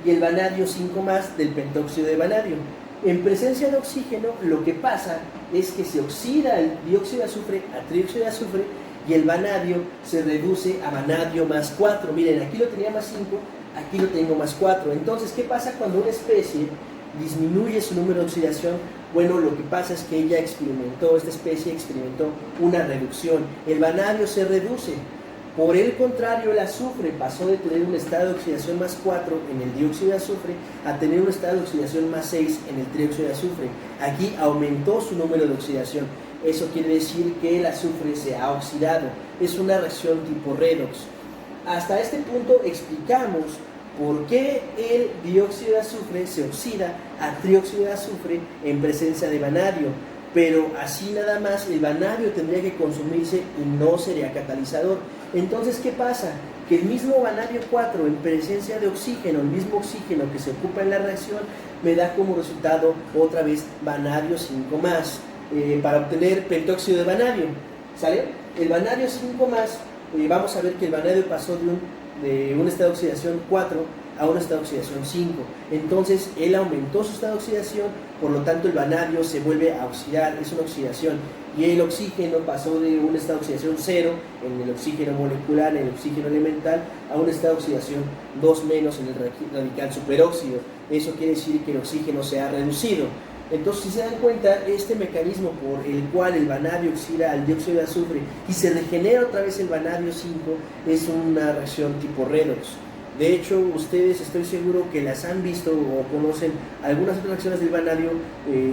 y el vanadio 5 más del pentóxido de vanadio. En presencia de oxígeno, lo que pasa es que se oxida el dióxido de azufre a trióxido de azufre y el vanadio se reduce a vanadio más 4. Miren, aquí lo tenía más 5, aquí lo tengo más 4. Entonces, ¿qué pasa cuando una especie disminuye su número de oxidación? Bueno, lo que pasa es que esta especie experimentó una reducción. El vanadio se reduce. Por el contrario, el azufre pasó de tener un estado de oxidación más 4 en el dióxido de azufre a tener un estado de oxidación más 6 en el trióxido de azufre. Aquí aumentó su número de oxidación. Eso quiere decir que el azufre se ha oxidado. Es una reacción tipo redox. Hasta este punto explicamos por qué el dióxido de azufre se oxida a trióxido de azufre en presencia de vanadio. Pero así nada más el vanadio tendría que consumirse y no sería catalizador. Entonces, ¿qué pasa? Que el mismo vanadio 4 en presencia de oxígeno, el mismo oxígeno que se ocupa en la reacción, me da como resultado otra vez vanadio 5 más para obtener pentóxido de vanadio. ¿Sale? El vanadio 5 más, vamos a ver que el vanadio pasó de un estado de oxidación 4 a un estado de oxidación 5. Entonces él aumentó su estado de oxidación, por lo tanto el vanadio se vuelve a oxidar, es una oxidación. Y el oxígeno pasó de un estado de oxidación 0 en el oxígeno molecular, en el oxígeno elemental, a un estado de oxidación 2 menos en el radical superóxido. Eso quiere decir que el oxígeno se ha reducido. Entonces, si se dan cuenta, este mecanismo por el cual el vanadio oxida al dióxido de azufre y se regenera otra vez el vanadio 5 es una reacción tipo redox. De hecho, ustedes estoy seguro que las han visto o conocen. Algunas otras reacciones del vanadio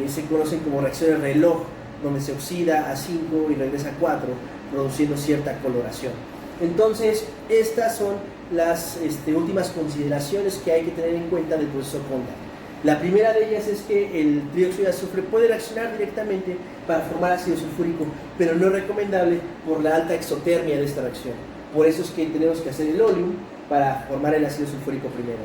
se conocen como reacciones reloj, donde se oxida a 5 y regresa a 4, produciendo cierta coloración. Entonces, estas son las últimas consideraciones que hay que tener en cuenta del proceso Contact. La primera de ellas es que el trióxido de azufre puede reaccionar directamente para formar ácido sulfúrico, pero no es recomendable por la alta exotermia de esta reacción. Por eso es que tenemos que hacer el oleum para formar el ácido sulfúrico primero.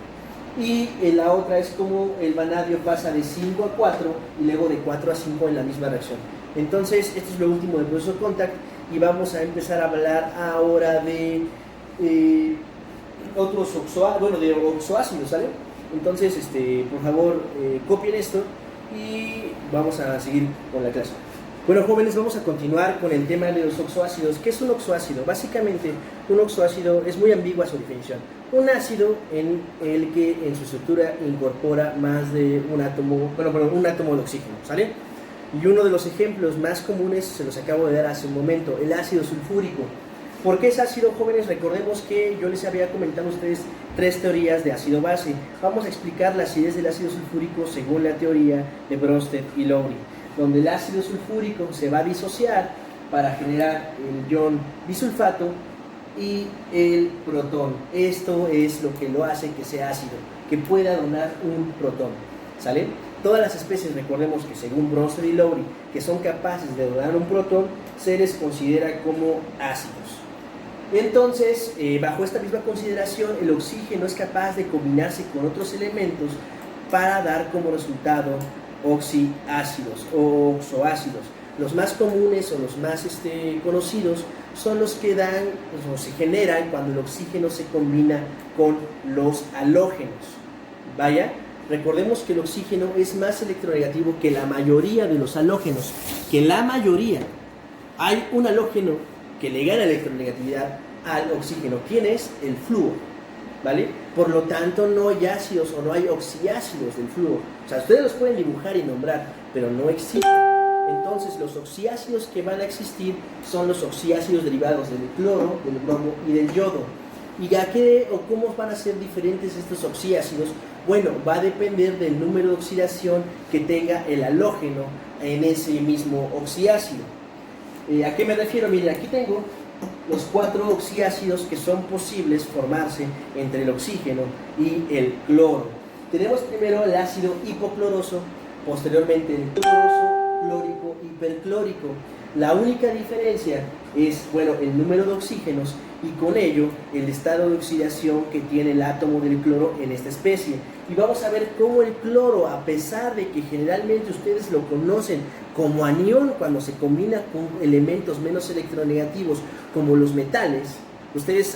Y la otra es como el vanadio pasa de 5 a 4 y luego de 4 a 5 en la misma reacción. Entonces, esto es lo último del proceso Contact y vamos a empezar a hablar ahora de otros oxoácidos, ¿sale? Entonces, por favor, copien esto y vamos a seguir con la clase. Bueno, jóvenes, vamos a continuar con el tema de los oxoácidos. ¿Qué es un oxoácido? Básicamente, un oxoácido es muy ambigua su definición. Un ácido en el que en su estructura incorpora más de un átomo, un átomo de oxígeno, ¿sale? Y uno de los ejemplos más comunes se los acabo de dar hace un momento, el ácido sulfúrico. ¿Por qué es ácido, jóvenes? Recordemos que yo les había comentado a ustedes 3 teorías de ácido base. Vamos a explicar la acidez del ácido sulfúrico según la teoría de Bronsted y Lowry, donde el ácido sulfúrico se va a disociar para generar el ion bisulfato y el protón. Esto es lo que lo hace que sea ácido, que pueda donar un protón, ¿sale? Todas las especies, recordemos que según Bronsted y Lowry, que son capaces de donar un protón, se les considera como ácidos. Entonces, bajo esta misma consideración, el oxígeno es capaz de combinarse con otros elementos para dar como resultado oxiácidos o oxoácidos. Los más comunes o los más conocidos son los que dan o se generan cuando el oxígeno se combina con los halógenos. Vaya, recordemos que el oxígeno es más electronegativo que la mayoría de los halógenos, que la mayoría. Hay un halógeno que le gana electronegatividad al oxígeno. ¿Quién es? El flúor, ¿vale? Por lo tanto, no hay ácidos o no hay oxiácidos del flúor. O sea, ustedes los pueden dibujar y nombrar, pero no existen. Entonces, los oxiácidos que van a existir son los oxiácidos derivados del cloro, del bromo y del yodo. ¿Y a qué o cómo van a ser diferentes estos oxiácidos? Bueno, va a depender del número de oxidación que tenga el halógeno en ese mismo oxiácido. ¿A qué me refiero? Miren, aquí tengo los 4 oxiácidos que son posibles formarse entre el oxígeno y el cloro. Tenemos primero el ácido hipocloroso, posteriormente el cloroso clórico, hiperclórico. La única diferencia es, bueno, el número de oxígenos y con ello el estado de oxidación que tiene el átomo del cloro en esta especie. Y vamos a ver cómo el cloro, a pesar de que generalmente ustedes lo conocen como anión cuando se combina con elementos menos electronegativos como los metales,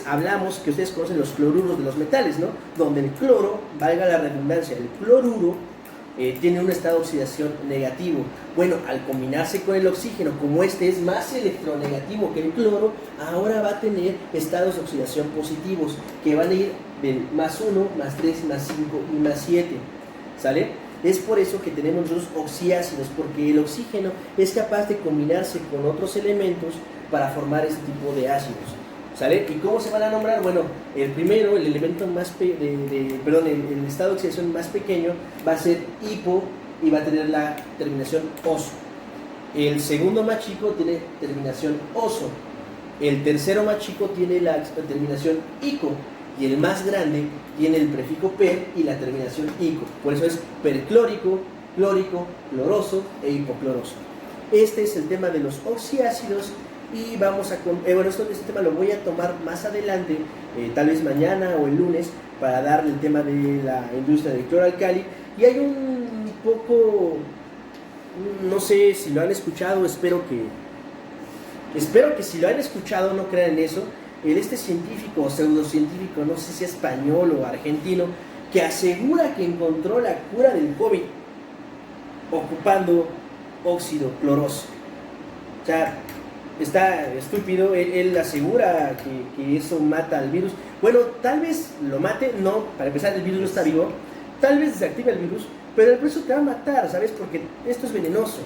hablamos que ustedes conocen los cloruros de los metales, ¿no? Donde el cloro, valga la redundancia, el cloruro tiene un estado de oxidación negativo. Bueno, al combinarse con el oxígeno, como este es más electronegativo que el cloro, ahora va a tener estados de oxidación positivos, que van a ir del +1, +3, +5 y +7, ¿sale? Es por eso que tenemos los oxiácidos, porque el oxígeno es capaz de combinarse con otros elementos para formar este tipo de ácidos, ¿sale? ¿Y cómo se van a nombrar? Bueno, el primero, el elemento el estado de oxidación más pequeño va a ser hipo y va a tener la terminación oso. El segundo más chico tiene terminación oso. El tercero más chico tiene la terminación ico. Y el más grande tiene el prefijo per y la terminación ico. Por eso es perclórico, clórico, cloroso e hipocloroso. Este es el tema de los oxiácidos. Y vamos a... este tema lo voy a tomar más adelante, tal vez mañana o el lunes, para darle el tema de la industria del cloralcali. Y hay un poco... no sé si lo han escuchado, espero que si lo han escuchado no crean en eso. Este científico o pseudocientífico, no sé si es español o argentino, que asegura que encontró la cura del COVID ocupando óxido cloroso. O sea, está estúpido. Él asegura que eso mata al virus. Bueno, tal vez lo mate, no, para empezar el virus no está vivo, tal vez desactiva el virus, pero el virus te va a matar, ¿sabes? Porque esto es venenoso.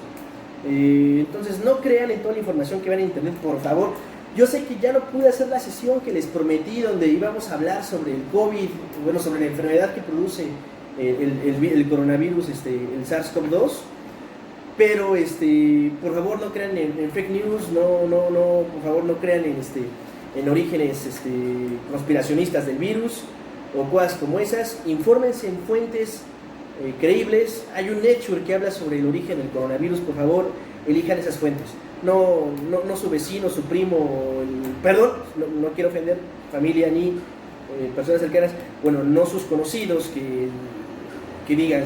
Entonces no crean en toda la información que ven en internet, por favor. Yo sé que ya no pude hacer la sesión que les prometí, donde íbamos a hablar sobre el COVID, bueno, sobre la enfermedad que produce el coronavirus, el SARS-CoV-2. Pero por favor no crean en fake news, por favor no crean en orígenes conspiracionistas del virus o cosas como esas. Infórmense en fuentes creíbles. Hay un Nature que habla sobre el origen del coronavirus, por favor, elijan esas fuentes. No su vecino, su primo, perdón, no quiero ofender familia ni personas cercanas, bueno, no sus conocidos que digan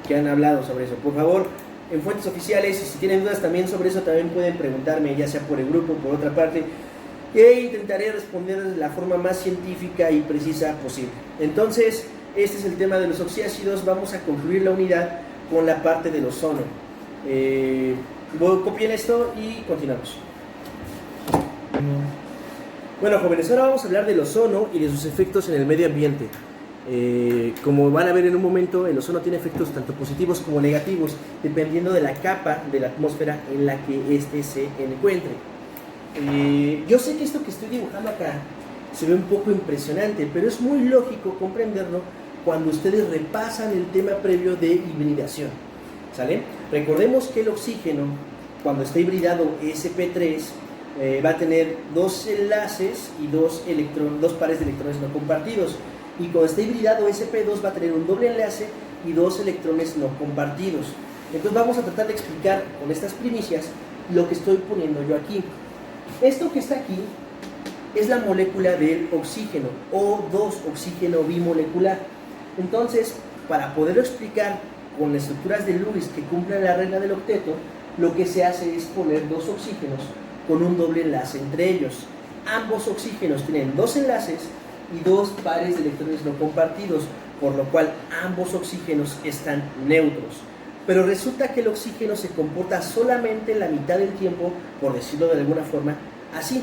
que han hablado sobre eso. Por favor, en fuentes oficiales, y si tienen dudas también sobre eso, también pueden preguntarme, ya sea por el grupo o por otra parte, e intentaré responder de la forma más científica y precisa posible. Entonces, este es el tema de los oxiácidos. Vamos a concluir la unidad con la parte del ozono. Copien esto y continuamos. Bueno, jóvenes, ahora vamos a hablar del ozono y de sus efectos en el medio ambiente. Como van a ver en un momento, el ozono tiene efectos tanto positivos como negativos, dependiendo de la capa de la atmósfera en la que éste se encuentre. Yo sé que esto que estoy dibujando acá se ve un poco impresionante, pero es muy lógico comprenderlo cuando ustedes repasan el tema previo de hibridación, ¿sale? Recordemos que el oxígeno, cuando está hibridado sp3, va a tener dos enlaces y dos pares de electrones no compartidos. Y cuando está hibridado sp2 va a tener un doble enlace y dos electrones no compartidos. Entonces vamos a tratar de explicar con estas primicias lo que estoy poniendo yo aquí. Esto que está aquí es la molécula del oxígeno, O2, oxígeno bimolecular. Entonces, para poderlo explicar con estructuras de Lewis que cumplen la regla del octeto, lo que se hace es poner dos oxígenos con un doble enlace entre ellos. Ambos oxígenos tienen dos enlaces y dos pares de electrones no compartidos, por lo cual ambos oxígenos están neutros. Pero resulta que el oxígeno se comporta solamente la mitad del tiempo, por decirlo de alguna forma, así.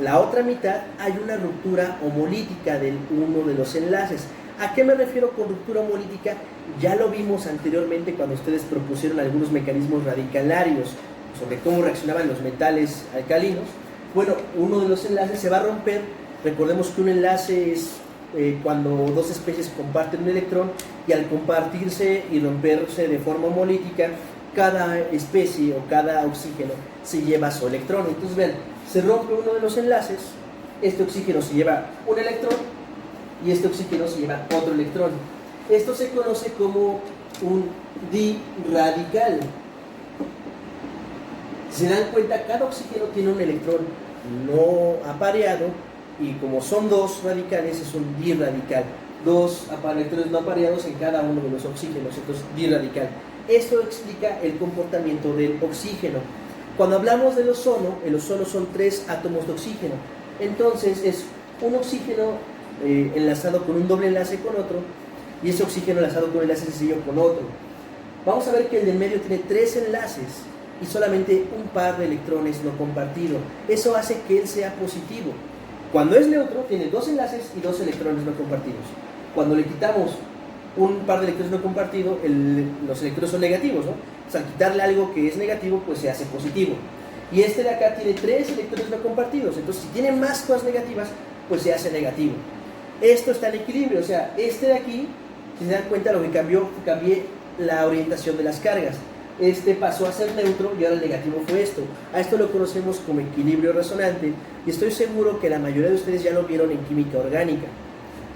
La otra mitad hay una ruptura homolítica de uno de los enlaces. ¿A qué me refiero con ruptura homolítica? Ya lo vimos anteriormente cuando ustedes propusieron algunos mecanismos radicalarios sobre cómo reaccionaban los metales alcalinos. Bueno, uno de los enlaces se va a romper. Recordemos que un enlace es cuando dos especies comparten un electrón, y al compartirse y romperse de forma homolítica, cada especie o cada oxígeno se lleva su electrón. Entonces vean, se rompe uno de los enlaces, este oxígeno se lleva un electrón y este oxígeno se lleva otro electrón. Esto se conoce como un diradical. Si se dan cuenta, cada oxígeno tiene un electrón no apareado y como son dos radicales es un dirradical. Dos electrones no apareados en cada uno de los oxígenos, entonces dirradical. Esto explica el comportamiento del oxígeno. Cuando hablamos del ozono, el ozono son 3 átomos de oxígeno. Entonces es un oxígeno enlazado con un doble enlace con otro y ese oxígeno enlazado con un enlace sencillo con otro. Vamos a ver que el del medio tiene 3 enlaces y solamente un par de electrones no compartido. Eso hace que él sea positivo. Cuando es neutro, tiene 2 enlaces y 2 electrones no compartidos. Cuando le quitamos un par de electrones no compartidos, los electrones son negativos, ¿no? O sea, al quitarle algo que es negativo, pues se hace positivo. Y este de acá tiene 3 electrones no compartidos. Entonces, si tiene más cosas negativas, pues se hace negativo. Esto está en equilibrio. O sea, este de aquí, si se dan cuenta, lo que cambié la orientación de las cargas. Este pasó a ser neutro y ahora el negativo fue esto. A esto lo conocemos como equilibrio resonante y estoy seguro que la mayoría de ustedes ya lo vieron en química orgánica.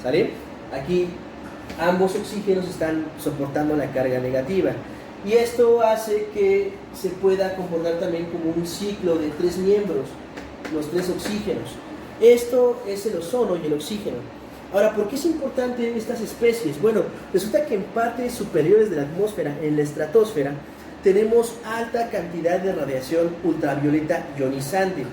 ¿Sale? Aquí ambos oxígenos están soportando la carga negativa y esto hace que se pueda comportar también como un ciclo de 3 miembros, los 3 oxígenos. Esto es el ozono y el oxígeno. Ahora, ¿por qué es importante estas especies? Bueno, resulta que en partes superiores de la atmósfera, en la estratosfera, tenemos alta cantidad de radiación ultravioleta ionizante.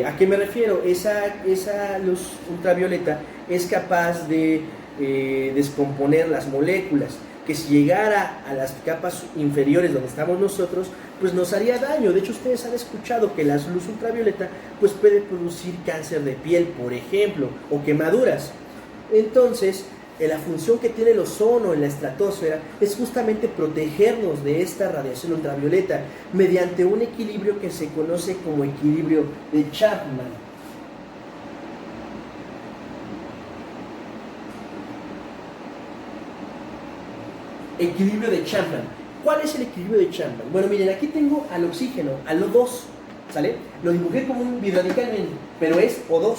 ¿A qué me refiero? Esa luz ultravioleta es capaz de descomponer las moléculas, que si llegara a las capas inferiores donde estamos nosotros, pues nos haría daño. De hecho, ustedes han escuchado que la luz ultravioleta pues puede producir cáncer de piel, por ejemplo, o quemaduras. Entonces, la función que tiene el ozono en la estratosfera es justamente protegernos de esta radiación ultravioleta mediante un equilibrio que se conoce como equilibrio de Chapman. Equilibrio de Chapman. ¿Cuál es el equilibrio de Chapman? Bueno, miren, aquí tengo al oxígeno, al O2, ¿sale? Lo dibujé como un birradical, pero es O2.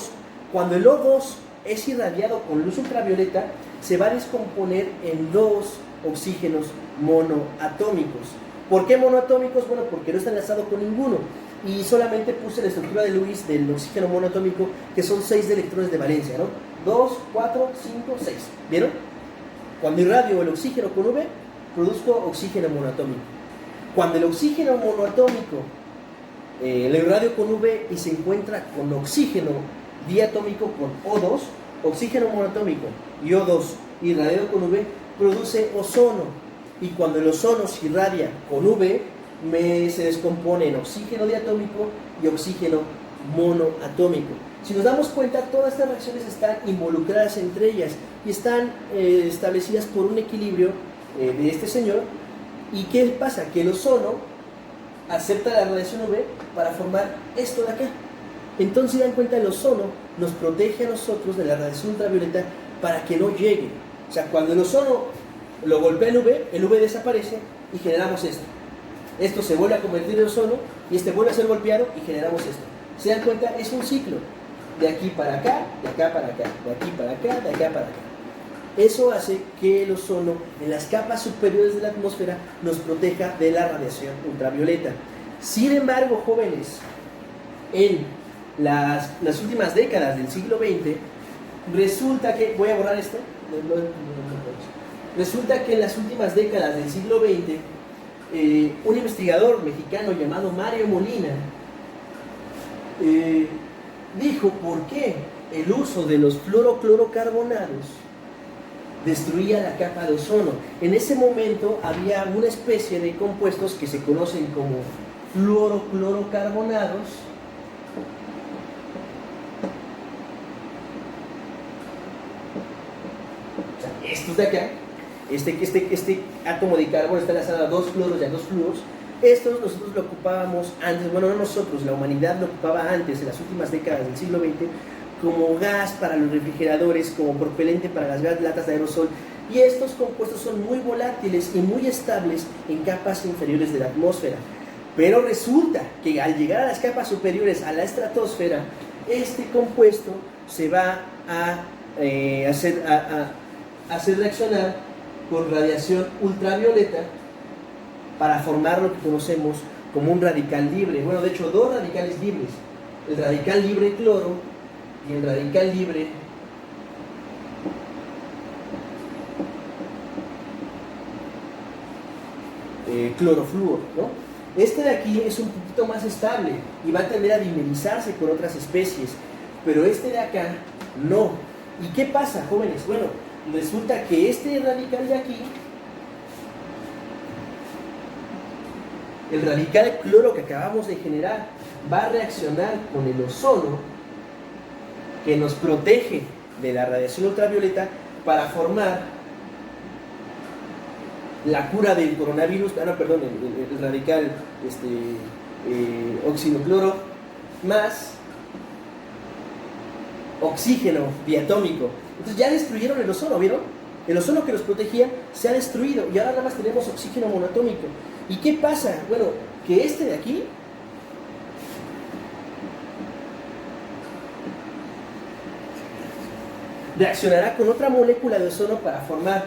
Cuando el O2 es irradiado con luz ultravioleta, se va a descomponer en 2 oxígenos monoatómicos. ¿Por qué monoatómicos? Bueno, porque no está enlazado con ninguno. Y solamente puse la estructura de Lewis del oxígeno monoatómico, que son 6 de electrones de valencia, ¿no? 2, 4, 5, 6. ¿Vieron? Cuando irradio el oxígeno con V, produzco oxígeno monoatómico. Cuando el oxígeno monoatómico lo irradio con V y se encuentra con oxígeno diatómico con O2, oxígeno monoatómico y O2 irradiado con V, produce ozono. Y cuando el ozono se irradia con V, se descompone en oxígeno diatómico y oxígeno monoatómico. Si nos damos cuenta, todas estas reacciones están involucradas entre ellas y están establecidas por un equilibrio de este señor. ¿Y qué pasa? Que el ozono acepta la radiación UV para formar esto de acá. Entonces, si dan cuenta, el ozono nos protege a nosotros de la radiación ultravioleta para que no llegue. O sea, cuando el ozono lo golpea el UV desaparece y generamos esto. Esto se vuelve a convertir en ozono y este vuelve a ser golpeado y generamos esto. ¿Se dan cuenta? Es un ciclo. De aquí para acá, de acá para acá, de aquí para acá, de acá para acá. Eso hace que el ozono en las capas superiores de la atmósfera nos proteja de la radiación ultravioleta. Sin embargo, jóvenes, en las últimas décadas del siglo XX, resulta que, voy a borrar esto, resulta que en las últimas décadas del siglo XX, un investigador mexicano llamado Mario Molina dijo por qué el uso de los fluoroclorocarbonados destruía la capa de ozono. En ese momento había una especie de compuestos que se conocen como fluoroclorocarbonados, o sea, estos de acá, este átomo de carbono está enlazado a 2 fluoros y a 2 fluoros. Estos nosotros lo ocupábamos antes, bueno, no nosotros, la humanidad lo ocupaba antes, en las últimas décadas del siglo XX, como gas para los refrigeradores, como propelente para las latas de aerosol. Y estos compuestos son muy volátiles y muy estables en capas inferiores de la atmósfera. Pero resulta que al llegar a las capas superiores, a la estratosfera, este compuesto se va a hacer reaccionar con radiación ultravioleta para formar lo que conocemos como un radical libre. Bueno, de hecho, dos radicales libres. El radical libre cloro y el radical libre clorofluoro, ¿no? Este de aquí es un poquito más estable y va a tender a dimerizarse con otras especies, pero este de acá no. ¿Y qué pasa, jóvenes? Bueno, resulta que este radical de aquí, el radical cloro que acabamos de generar, va a reaccionar con el ozono que nos protege de la radiación ultravioleta para formar la cura del coronavirus, el radical óxido cloro más oxígeno diatómico. Entonces ya destruyeron el ozono, ¿vieron? El ozono que los protegía se ha destruido y ahora nada más tenemos oxígeno monoatómico. ¿Y qué pasa? Bueno, que este de aquí reaccionará con otra molécula de ozono para formar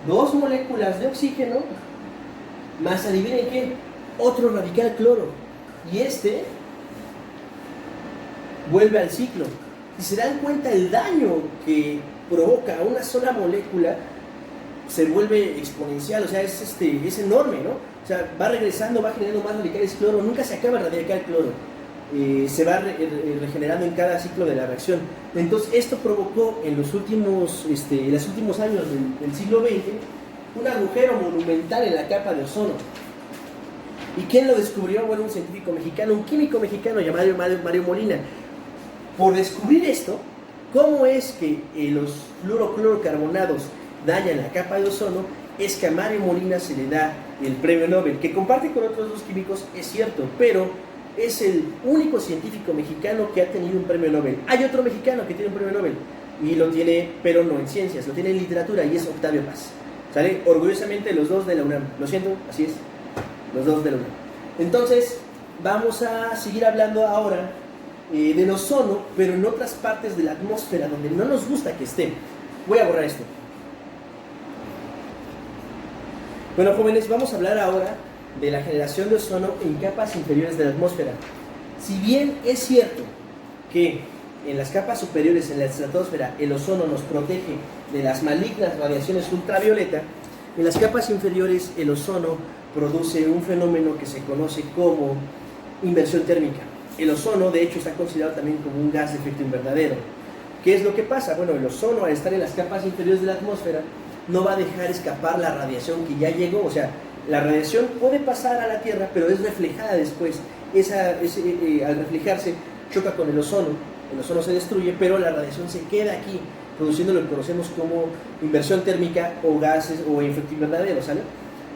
dos moléculas de oxígeno más, adivinen qué, otro radical cloro. Y este vuelve al ciclo. Y se dan cuenta el daño que provoca una sola molécula se vuelve exponencial, o sea, es enorme, ¿no? O sea, va regresando, va generando más radicales cloro, nunca se acaba el radical cloro. Se va regenerando en cada ciclo de la reacción. Entonces esto provocó en los últimos años del siglo XX un agujero monumental en la capa de ozono. ¿Y quién lo descubrió? Bueno, un científico mexicano, un químico mexicano llamado Mario Molina. Por descubrir esto, cómo es que los fluoroclorocarbonados dañan la capa de ozono, es que a Mario Molina se le da el premio Nobel, que comparte con otros dos químicos, es cierto, pero es el único científico mexicano que ha tenido un premio Nobel. Hay otro mexicano que tiene un premio Nobel y lo tiene, pero no en ciencias, lo tiene en literatura, y es Octavio Paz. ¿Sale? Orgullosamente los dos de la UNAM. Lo siento, así es, los dos de la UNAM. Entonces, vamos a seguir hablando ahora del ozono, pero en otras partes de la atmósfera donde no nos gusta que esté. Voy a borrar esto. Bueno, jóvenes, vamos a hablar ahora de la generación de ozono en capas inferiores de la atmósfera. Si bien es cierto que en las capas superiores, en la estratosfera, el ozono nos protege de las malignas radiaciones ultravioleta, en las capas inferiores el ozono produce un fenómeno que se conoce como inversión térmica. El ozono, de hecho, está considerado también como un gas de efecto invernadero. ¿Qué es lo que pasa? Bueno, el ozono, al estar en las capas inferiores de la atmósfera, no va a dejar escapar la radiación que ya llegó. O sea, la radiación puede pasar a la Tierra, pero es reflejada después. Al reflejarse, choca con el ozono se destruye, pero la radiación se queda aquí, produciendo lo que conocemos como inversión térmica o gases o efecto invernadero, ¿sale?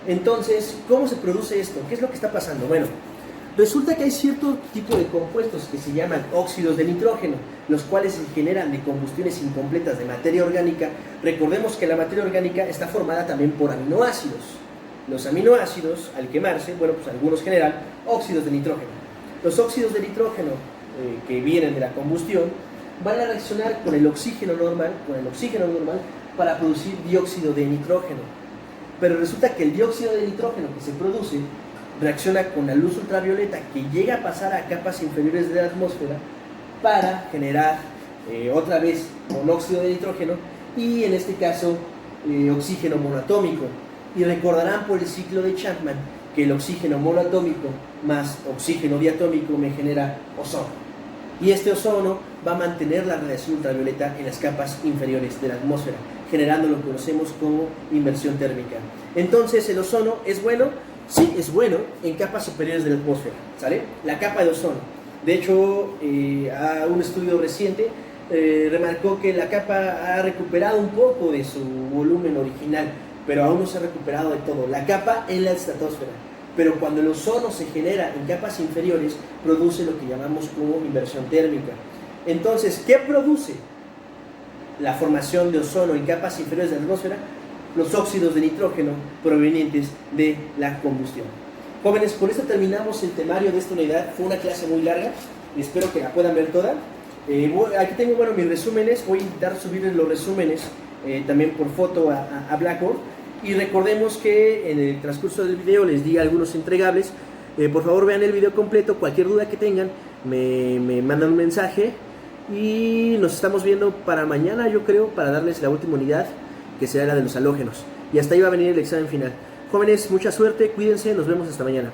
Entonces, ¿cómo se produce esto? ¿Qué es lo que está pasando? Bueno, resulta que hay cierto tipo de compuestos que se llaman óxidos de nitrógeno, los cuales se generan de combustiones incompletas de materia orgánica. Recordemos que la materia orgánica está formada también por aminoácidos. Los aminoácidos, al quemarse, bueno, pues algunos generan óxidos de nitrógeno. Los óxidos de nitrógeno que vienen de la combustión van a reaccionar con el oxígeno normal, para producir dióxido de nitrógeno. Pero resulta que el dióxido de nitrógeno que se produce reacciona con la luz ultravioleta que llega a pasar a capas inferiores de la atmósfera para generar otra vez monóxido de nitrógeno y en este caso oxígeno monoatómico. Y recordarán por el ciclo de Chapman que el oxígeno monoatómico más oxígeno diatómico me genera ozono. Y este ozono va a mantener la radiación ultravioleta en las capas inferiores de la atmósfera, generando lo que conocemos como inversión térmica. Entonces, ¿el ozono es bueno? Sí, es bueno en capas superiores de la atmósfera, ¿sale? La capa de ozono. De hecho, un estudio reciente remarcó que la capa ha recuperado un poco de su volumen original, pero aún no se ha recuperado de todo. La capa en la estratosfera. Pero cuando el ozono se genera en capas inferiores, produce lo que llamamos como inversión térmica. Entonces, ¿qué produce la formación de ozono en capas inferiores de la atmósfera? Los óxidos de nitrógeno provenientes de la combustión. Jóvenes, con esto terminamos el temario de esta unidad. Fue una clase muy larga, espero que la puedan ver toda. Aquí tengo mis resúmenes. Voy a intentar subir los resúmenes también por foto a Blackboard. Y recordemos que en el transcurso del video les di algunos entregables Por favor vean el video completo, cualquier duda que tengan me mandan un mensaje y nos estamos viendo para mañana, yo creo, para darles la última unidad, que será la de los halógenos. Y hasta ahí va a venir el examen final. Jóvenes, mucha suerte, cuídense, nos vemos hasta mañana.